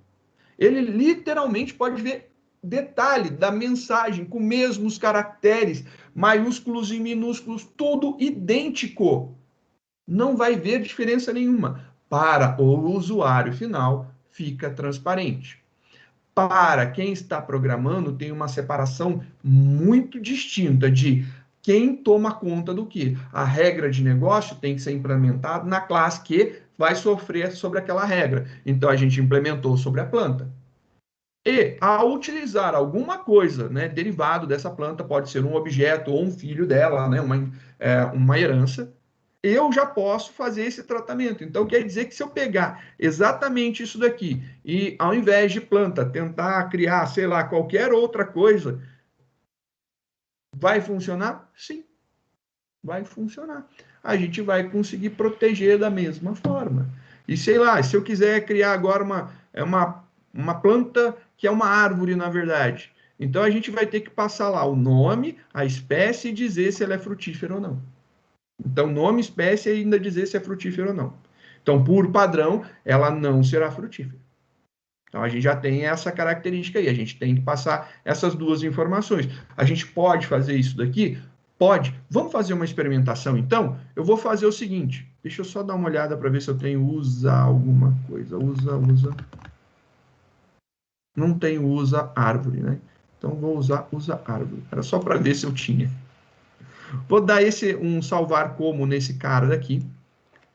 Ele literalmente pode ver detalhe da mensagem com mesmos caracteres, maiúsculos e minúsculos, tudo idêntico. Não vai ver diferença nenhuma. Para o usuário final, fica transparente. Para quem está programando, tem uma separação muito distinta de quem toma conta do que. A regra de negócio tem que ser implementada na classe que vai sofrer sobre aquela regra. Então, a gente implementou sobre a planta. E, ao utilizar alguma coisa, né, derivado dessa planta, pode ser um objeto ou um filho dela, né, uma herança, eu já posso fazer esse tratamento. Então, quer dizer que se eu pegar exatamente isso daqui e, ao invés de planta, tentar criar, sei lá, qualquer outra coisa, vai funcionar? Sim, vai funcionar. A gente vai conseguir proteger da mesma forma. E, sei lá, se eu quiser criar agora uma planta que é uma árvore, na verdade, então a gente vai ter que passar lá o nome, a espécie e dizer se ela é frutífera ou não. Então, nome, espécie e ainda dizer se é frutífero ou não. Então, por padrão, ela não será frutífera. Então, a gente já tem essa característica aí. A gente tem que passar essas duas informações. A gente pode fazer isso daqui? Pode. Vamos fazer uma experimentação, então? Eu vou fazer o seguinte. Deixa eu só dar uma olhada para ver se eu tenho usa alguma coisa. Usa. Não tenho usa árvore, né? Então, vou usar usa árvore. Era só para ver se eu tinha. Vou dar um salvar como nesse cara daqui.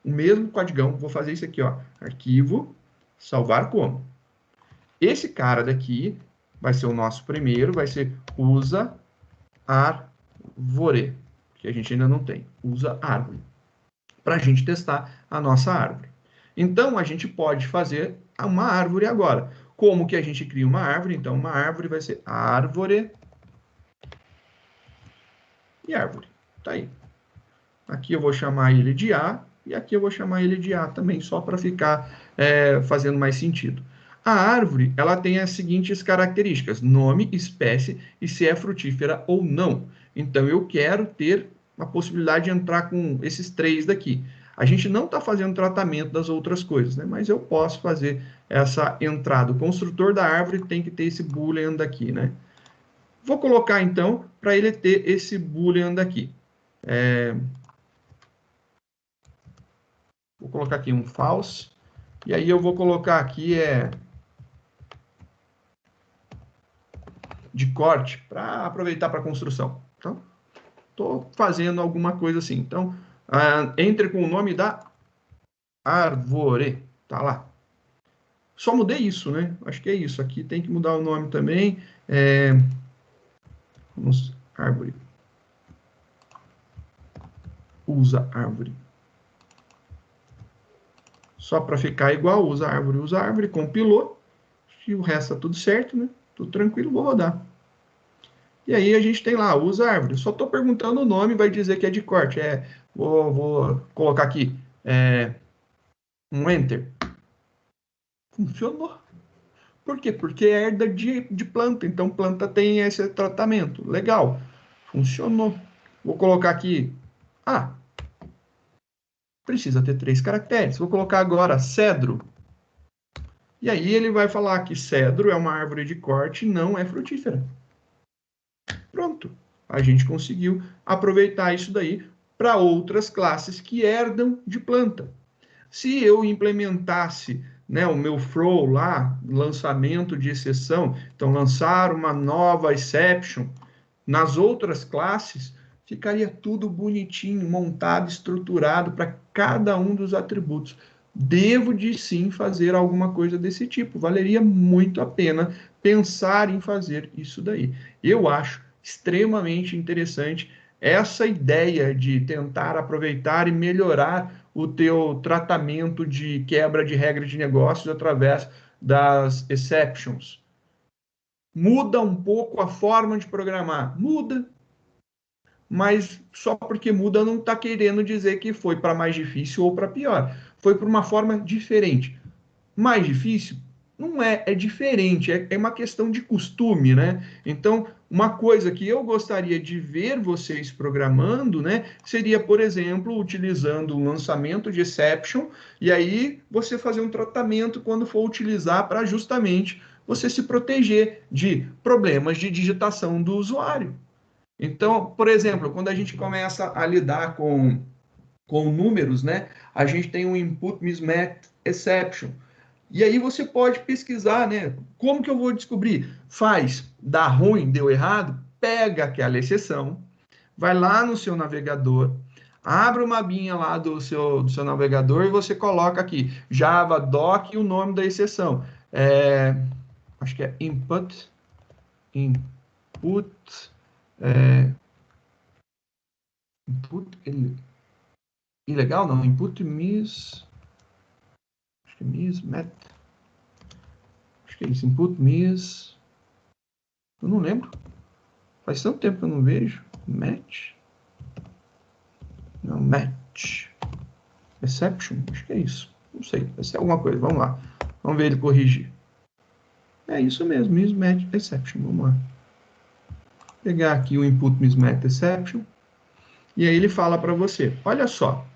O mesmo códigão, vou fazer isso aqui, ó, arquivo, salvar como. Esse cara daqui vai ser o nosso primeiro, vai ser usa árvore, que a gente ainda não tem, usa árvore, para a gente testar a nossa árvore. Então, a gente pode fazer uma árvore agora. Como que a gente cria uma árvore? Então, uma árvore vai ser árvore e árvore. Tá aí. Aqui eu vou chamar ele de A, e aqui eu vou chamar ele de A também, só para ficar fazendo mais sentido. A árvore, ela tem as seguintes características: nome, espécie e se é frutífera ou não. Então, eu quero ter a possibilidade de entrar com esses três daqui. A gente não está fazendo tratamento das outras coisas, né? Mas eu posso fazer essa entrada. O construtor da árvore tem que ter esse boolean daqui, né? Vou colocar, então, para ele ter esse boolean daqui. Vou colocar aqui um false. E aí eu vou colocar aqui de corte para aproveitar para a construção. Então, estou fazendo alguma coisa assim. Então, entre com o nome da árvore. Tá lá. Só mudei isso, né? Acho que é isso. Aqui tem que mudar o nome também. Vamos, árvore. Usa árvore. Só para ficar igual, usa árvore, compilou. E o resto tá tudo certo, né? Tudo tranquilo, vou rodar. E aí a gente tem lá, usa árvore. Só estou perguntando o nome, vai dizer que é de corte. Vou colocar aqui um enter. Funcionou. Por quê? Porque é herda de planta. Então, planta tem esse tratamento. Legal. Funcionou. Vou colocar aqui. Precisa ter 3 caracteres. Vou colocar agora cedro. E aí ele vai falar que cedro é uma árvore de corte e não é frutífera. Pronto. A gente conseguiu aproveitar isso daí para outras classes que herdam de planta. Se eu implementasse, né, o meu flow lá, lançamento de exceção, então lançar uma nova exception nas outras classes, ficaria tudo bonitinho, montado, estruturado para cada um dos atributos. devo de sim fazer alguma coisa desse tipo. Valeria muito a pena pensar em fazer isso daí. Eu acho extremamente interessante essa ideia de tentar aproveitar e melhorar o teu tratamento de quebra de regra de negócios através das exceptions. Muda um pouco a forma de programar? Muda, mas só porque muda não está querendo dizer que foi para mais difícil ou para pior. Foi para uma forma diferente. Mais difícil? Não é, é diferente, é uma questão de costume, né? Então, uma coisa que eu gostaria de ver vocês programando, né, seria, por exemplo, utilizando o lançamento de exception, e aí você fazer um tratamento quando for utilizar para justamente você se proteger de problemas de digitação do usuário. Então, por exemplo, quando a gente começa a lidar com números, né, a gente tem um input mismatch exception. E aí você pode pesquisar, né? Como que eu vou descobrir? Faz, dá ruim, deu errado, pega aquela exceção, vai lá no seu navegador, abre uma abinha lá do seu navegador e você coloca aqui Java Doc e o nome da exceção. Acho que é input, input ilegal, não, acho que é mismatch, acho que é isso, input eu não lembro, faz tanto tempo que eu não vejo, match, exception, acho que é isso, não sei, vai ser alguma coisa, vamos lá, vamos ver ele corrigir. É isso mesmo, mismatch exception, vamos lá. Pegar aqui o input mismatch exception, e aí ele fala para você, olha só,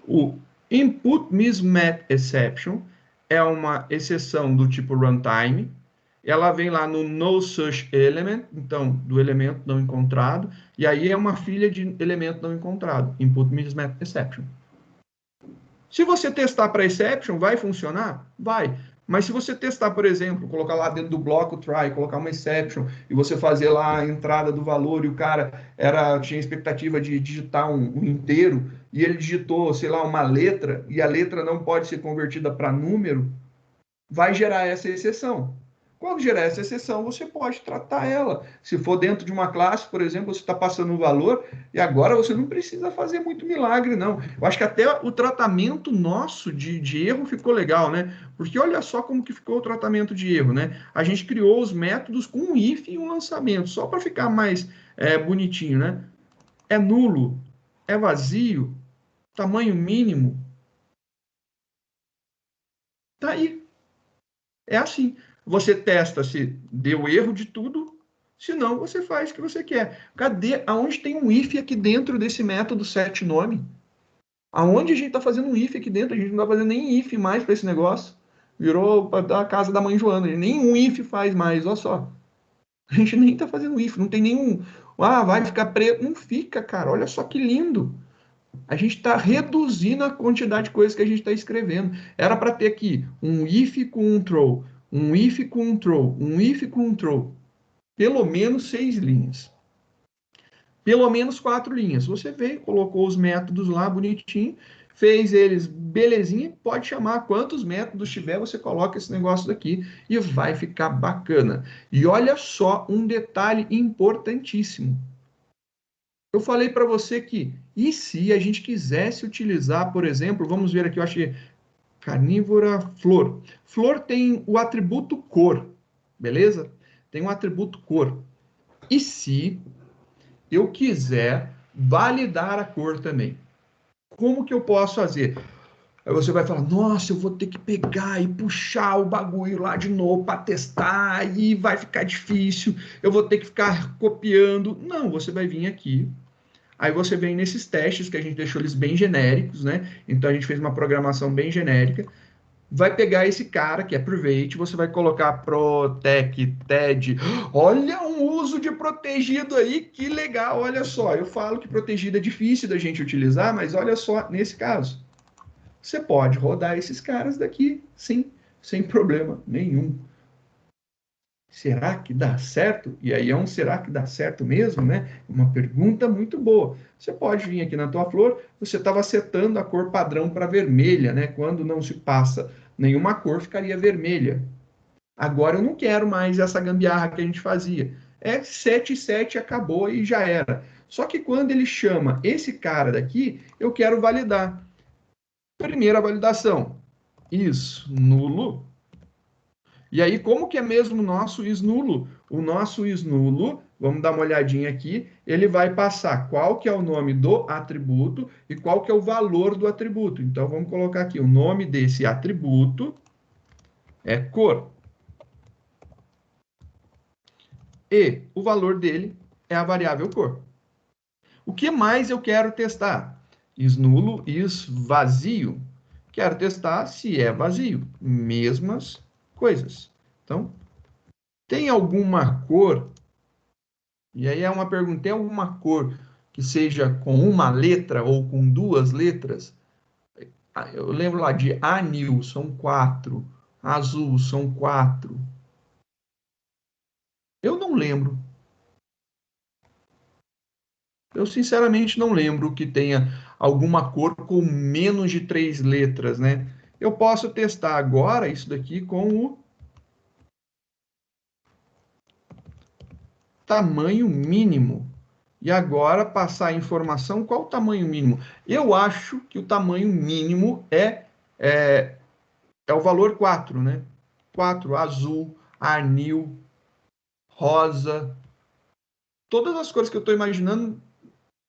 o input mismatch exception é uma exceção do tipo runtime, ela vem lá no no such element, então do elemento não encontrado, e aí é uma filha de elemento não encontrado, input mismatch exception. Se você testar para exception, vai funcionar? Vai. Mas se você testar, por exemplo, colocar lá dentro do bloco try, colocar uma exception e você fazer lá a entrada do valor e o cara tinha expectativa de digitar um inteiro e ele digitou, sei lá, uma letra e a letra não pode ser convertida para número, vai gerar essa exceção. Quando gerar essa exceção, você pode tratar ela. Se for dentro de uma classe, por exemplo, você está passando um valor e agora você não precisa fazer muito milagre, não. Eu acho que até o tratamento nosso de erro ficou legal, né? Porque olha só como que ficou o tratamento de erro, né? A gente criou os métodos com um if e um lançamento, só para ficar mais bonitinho, né? É nulo, é vazio, tamanho mínimo, tá aí. É assim. Você testa se deu erro de tudo, se não, você faz o que você quer. Cadê? Aonde tem um if aqui dentro desse método set nome? Aonde a gente está fazendo um if aqui dentro? A gente não está fazendo nem if mais para esse negócio. Virou a casa da mãe Joana. Nem um if faz mais, olha só. A gente nem está fazendo if, não tem nenhum. Ah, vai ficar preto. Não fica, cara. Olha só que lindo. A gente está reduzindo a quantidade de coisas que a gente está escrevendo. Era para ter aqui um if com um throw, um if com um throw, um if com um throw. Pelo menos 6 linhas. Pelo menos 4 linhas. Você veio, colocou os métodos lá bonitinho, fez eles belezinha, pode chamar quantos métodos tiver, você coloca esse negócio daqui e vai ficar bacana. E olha só um detalhe importantíssimo. Eu falei para você que, e se a gente quisesse utilizar, por exemplo, vamos ver aqui, eu achei carnívora flor. Flor tem o atributo cor, beleza? Tem um atributo cor. E se eu quiser validar a cor também? Como que eu posso fazer? Aí você vai falar, nossa, eu vou ter que pegar e puxar o bagulho lá de novo para testar, e vai ficar difícil, eu vou ter que ficar copiando. Não, você vai vir aqui. Aí você vem nesses testes que a gente deixou eles bem genéricos, né? Então a gente fez uma programação bem genérica. Vai pegar esse cara que é private, você vai colocar protect, TED. Olha um uso de protegido aí, que legal. Olha só, eu falo que protegido é difícil da gente utilizar, mas olha só nesse caso. Você pode rodar esses caras daqui, sim, sem problema nenhum. Será que dá certo? E aí é um será que dá certo mesmo, né? Uma pergunta muito boa. Você pode vir aqui na tua flor, você estava setando a cor padrão para vermelha, né? Quando não se passa nenhuma cor, ficaria vermelha. Agora eu não quero mais essa gambiarra que a gente fazia. É 7 7 acabou e já era. Só que quando ele chama esse cara daqui, eu quero validar. Primeira validação. Isso, nulo. E aí, como que é mesmo o nosso is nulo? O nosso is nulo, vamos dar uma olhadinha aqui, ele vai passar qual que é o nome do atributo e qual que é o valor do atributo. Então, vamos colocar aqui, o nome desse atributo é cor. E o valor dele é a variável cor. O que mais eu quero testar? Is nulo, is vazio. Quero testar se é vazio. Mesmas coisas. Então, tem alguma cor? E aí é uma pergunta: tem alguma cor que seja com uma letra ou com duas letras? Eu lembro lá de anil, são 4. Azul, são 4. Eu não lembro. Eu sinceramente não lembro que tenha alguma cor com menos de 3 letras, né? Eu posso testar agora isso daqui com o tamanho mínimo. E agora passar a informação, qual o tamanho mínimo? Eu acho que o tamanho mínimo é o valor 4, né? 4, azul, anil, rosa. Todas as cores que eu estou imaginando,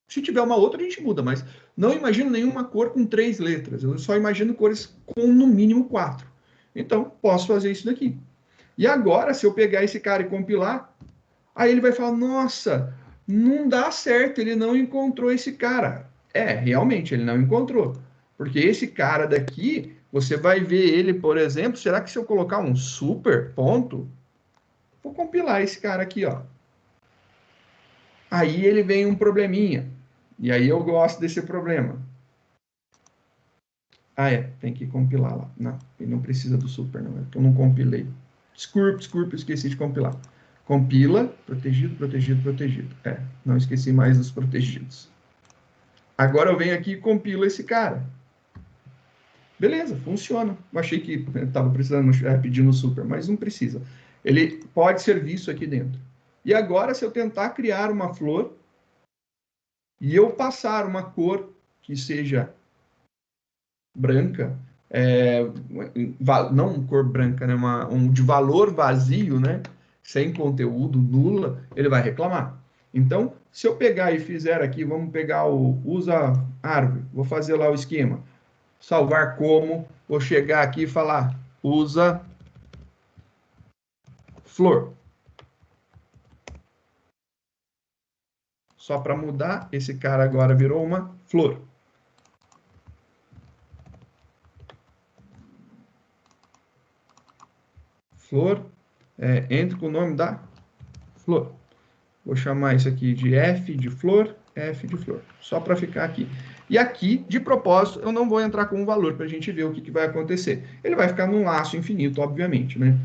se tiver uma outra, a gente muda, mas não imagino nenhuma cor com 3 letras. Eu só imagino cores com no mínimo 4. Então, posso fazer isso daqui. E agora, se eu pegar esse cara e compilar, aí ele vai falar: nossa, não dá certo, ele não encontrou esse cara. É, realmente, ele não encontrou. Porque esse cara daqui, você vai ver ele, por exemplo, será que se eu colocar um super ponto, vou compilar esse cara aqui, ó. Aí ele vem um probleminha. E aí eu gosto desse problema. Ah, é, tem que compilar lá. Não, ele não precisa do super, não. É que eu não compilei. Desculpa, esqueci de compilar. Compila, protegido, protegido, protegido. É, não esqueci mais dos protegidos. Agora eu venho aqui e compilo esse cara. Beleza, funciona. Eu achei que estava precisando pedindo super, mas não precisa. Ele pode ser visto aqui dentro. E agora, se eu tentar criar uma flor e eu passar uma cor que seja branca, não cor branca, né, de valor vazio, né, sem conteúdo, nula, ele vai reclamar. Então, se eu pegar e fizer aqui, vamos pegar o usa árvore, vou fazer lá o esquema, salvar como, vou chegar aqui e falar usa flor. Só para mudar, esse cara agora virou uma flor. Flor, entre com o nome da flor. Vou chamar isso aqui de F de flor, só para ficar aqui. E aqui, de propósito, eu não vou entrar com um valor para a gente ver o que vai acontecer. Ele vai ficar num laço infinito, obviamente, né?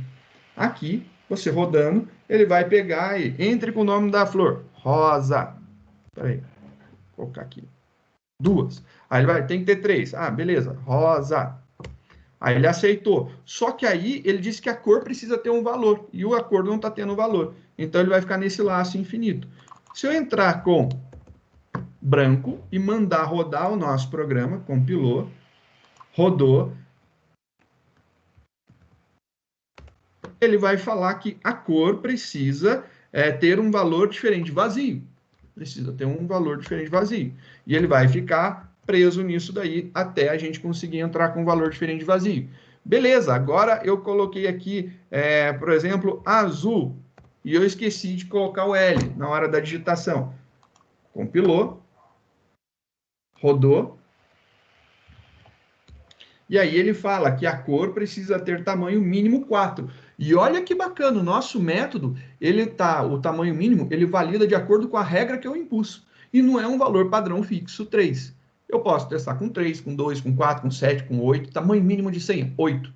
Aqui, você rodando, ele vai pegar e entre com o nome da flor, rosa. Peraí, vou colocar aqui. 2. Aí ele vai, tem que ter 3. Ah, beleza, rosa. Aí ele aceitou. Só que aí ele disse que a cor precisa ter um valor. E a cor não está tendo valor. Então ele vai ficar nesse laço infinito. Se eu entrar com branco e mandar rodar o nosso programa, compilou, rodou, ele vai falar que a cor precisa ter um valor diferente vazio. Precisa ter um valor diferente vazio. E ele vai ficar preso nisso daí até a gente conseguir entrar com um valor diferente vazio. Beleza, agora eu coloquei aqui, por exemplo, azul, e eu esqueci de colocar o L na hora da digitação. Compilou, rodou, e aí ele fala que a cor precisa ter tamanho mínimo 4. E olha que bacana, o nosso método, o tamanho mínimo, ele valida de acordo com a regra que eu impus. E não é um valor padrão fixo 3. Eu posso testar com 3, com 2, com 4, com 7, com 8, tamanho mínimo de senha, 8.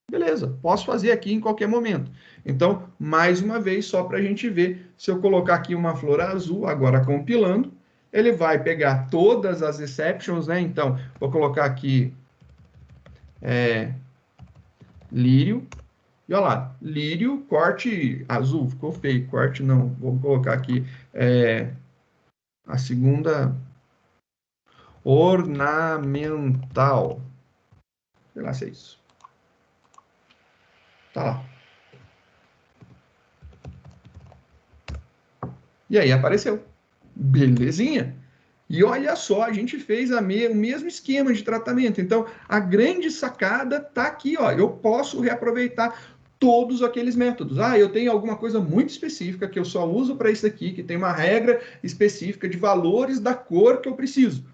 Beleza, posso fazer aqui em qualquer momento. Então, mais uma vez, só para a gente ver, se eu colocar aqui uma flor azul, agora compilando, ele vai pegar todas as exceptions, né? Então, vou colocar aqui lírio, e olha lá, lírio, corte azul, ficou feio, corte não, vou colocar aqui a segunda ornamental, sei lá se é isso, tá lá. E aí apareceu. Belezinha. E olha só, a gente fez o mesmo esquema de tratamento. Então, a grande sacada está aqui, ó. Eu posso reaproveitar todos aqueles métodos. Ah, eu tenho alguma coisa muito específica que eu só uso para isso aqui, que tem uma regra específica de valores da cor que eu preciso.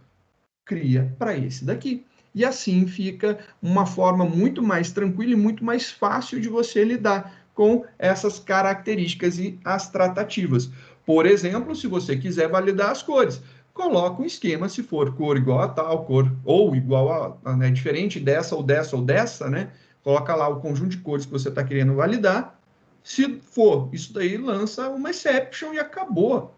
Cria para esse daqui. E assim fica uma forma muito mais tranquila e muito mais fácil de você lidar com essas características e as tratativas. Por exemplo, se você quiser validar as cores, coloca um esquema se for cor igual a tal cor, ou igual a né, diferente dessa ou dessa ou dessa, né? Coloca lá o conjunto de cores que você está querendo validar. Se for isso daí, lança uma exception e acabou.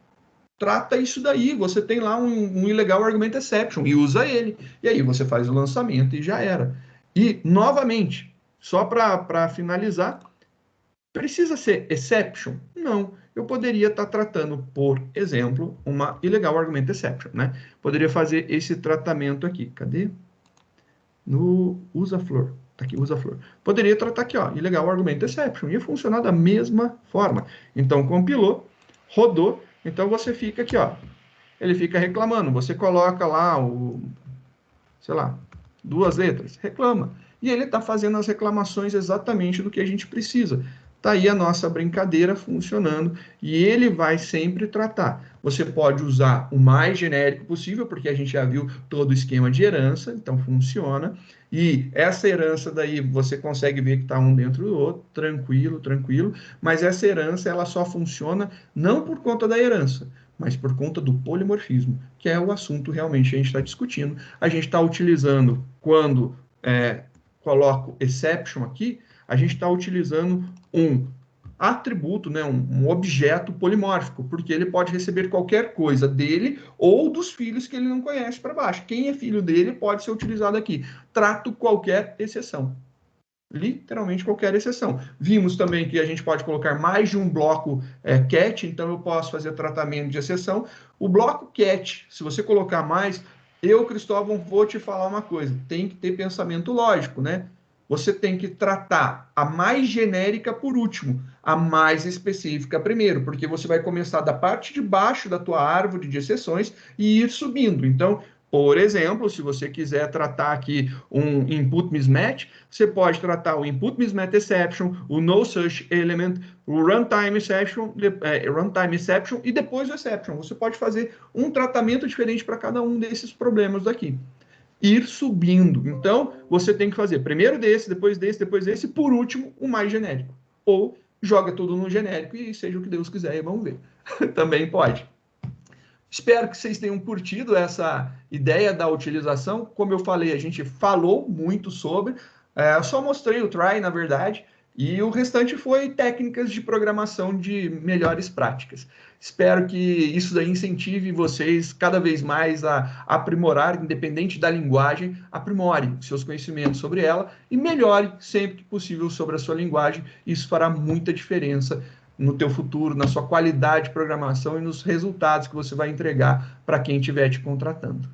Trata isso daí. Você tem lá um ilegal argument exception e usa ele. E aí você faz o lançamento e já era. E, novamente, só para finalizar, precisa ser exception? Não. Eu poderia estar tratando, por exemplo, uma ilegal argument exception, né? Poderia fazer esse tratamento aqui. Cadê? No usa flor. Tá aqui, usa flor. Poderia tratar aqui, ó, ilegal argument exception. Ia funcionar da mesma forma. Então, compilou, rodou. Então, você fica aqui, ó. Ele fica reclamando. Você coloca lá sei lá, 2 letras, reclama. E ele está fazendo as reclamações exatamente do que a gente precisa. Está aí a nossa brincadeira funcionando e ele vai sempre tratar. Você pode usar o mais genérico possível, porque a gente já viu todo o esquema de herança, então funciona. E essa herança daí você consegue ver que está um dentro do outro, tranquilo, tranquilo. Mas essa herança ela só funciona não por conta da herança, mas por conta do polimorfismo, que é o assunto realmente que a gente está discutindo. A gente está utilizando, quando coloco exception aqui, a gente está utilizando um atributo, né, um objeto polimórfico, porque ele pode receber qualquer coisa dele ou dos filhos que ele não conhece para baixo. Quem é filho dele pode ser utilizado aqui. Trato qualquer exceção. Literalmente qualquer exceção. Vimos também que a gente pode colocar mais de um bloco cat, então eu posso fazer tratamento de exceção. O bloco cat, se você colocar mais, eu, Cristóvão, vou te falar uma coisa: tem que ter pensamento lógico, né? Você tem que tratar a mais genérica por último, a mais específica primeiro, porque você vai começar da parte de baixo da tua árvore de exceções e ir subindo. Então, por exemplo, se você quiser tratar aqui um input mismatch, você pode tratar o input mismatch exception, o no such element, o runtime exception e depois o exception. Você pode fazer um tratamento diferente para cada um desses problemas daqui. Ir subindo. Então, você tem que fazer primeiro depois desse, e por último, o mais genérico. Ou joga tudo no genérico e seja o que Deus quiser e vamos ver. Também pode. Espero que vocês tenham curtido essa ideia da utilização. Como eu falei, a gente falou muito sobre. Eu só mostrei o try, na verdade, e o restante foi técnicas de programação de melhores práticas. Espero que isso daí incentive vocês cada vez mais a aprimorar, independente da linguagem, aprimore seus conhecimentos sobre ela e melhore sempre que possível sobre a sua linguagem. Isso fará muita diferença no teu futuro, na sua qualidade de programação e nos resultados que você vai entregar para quem estiver te contratando.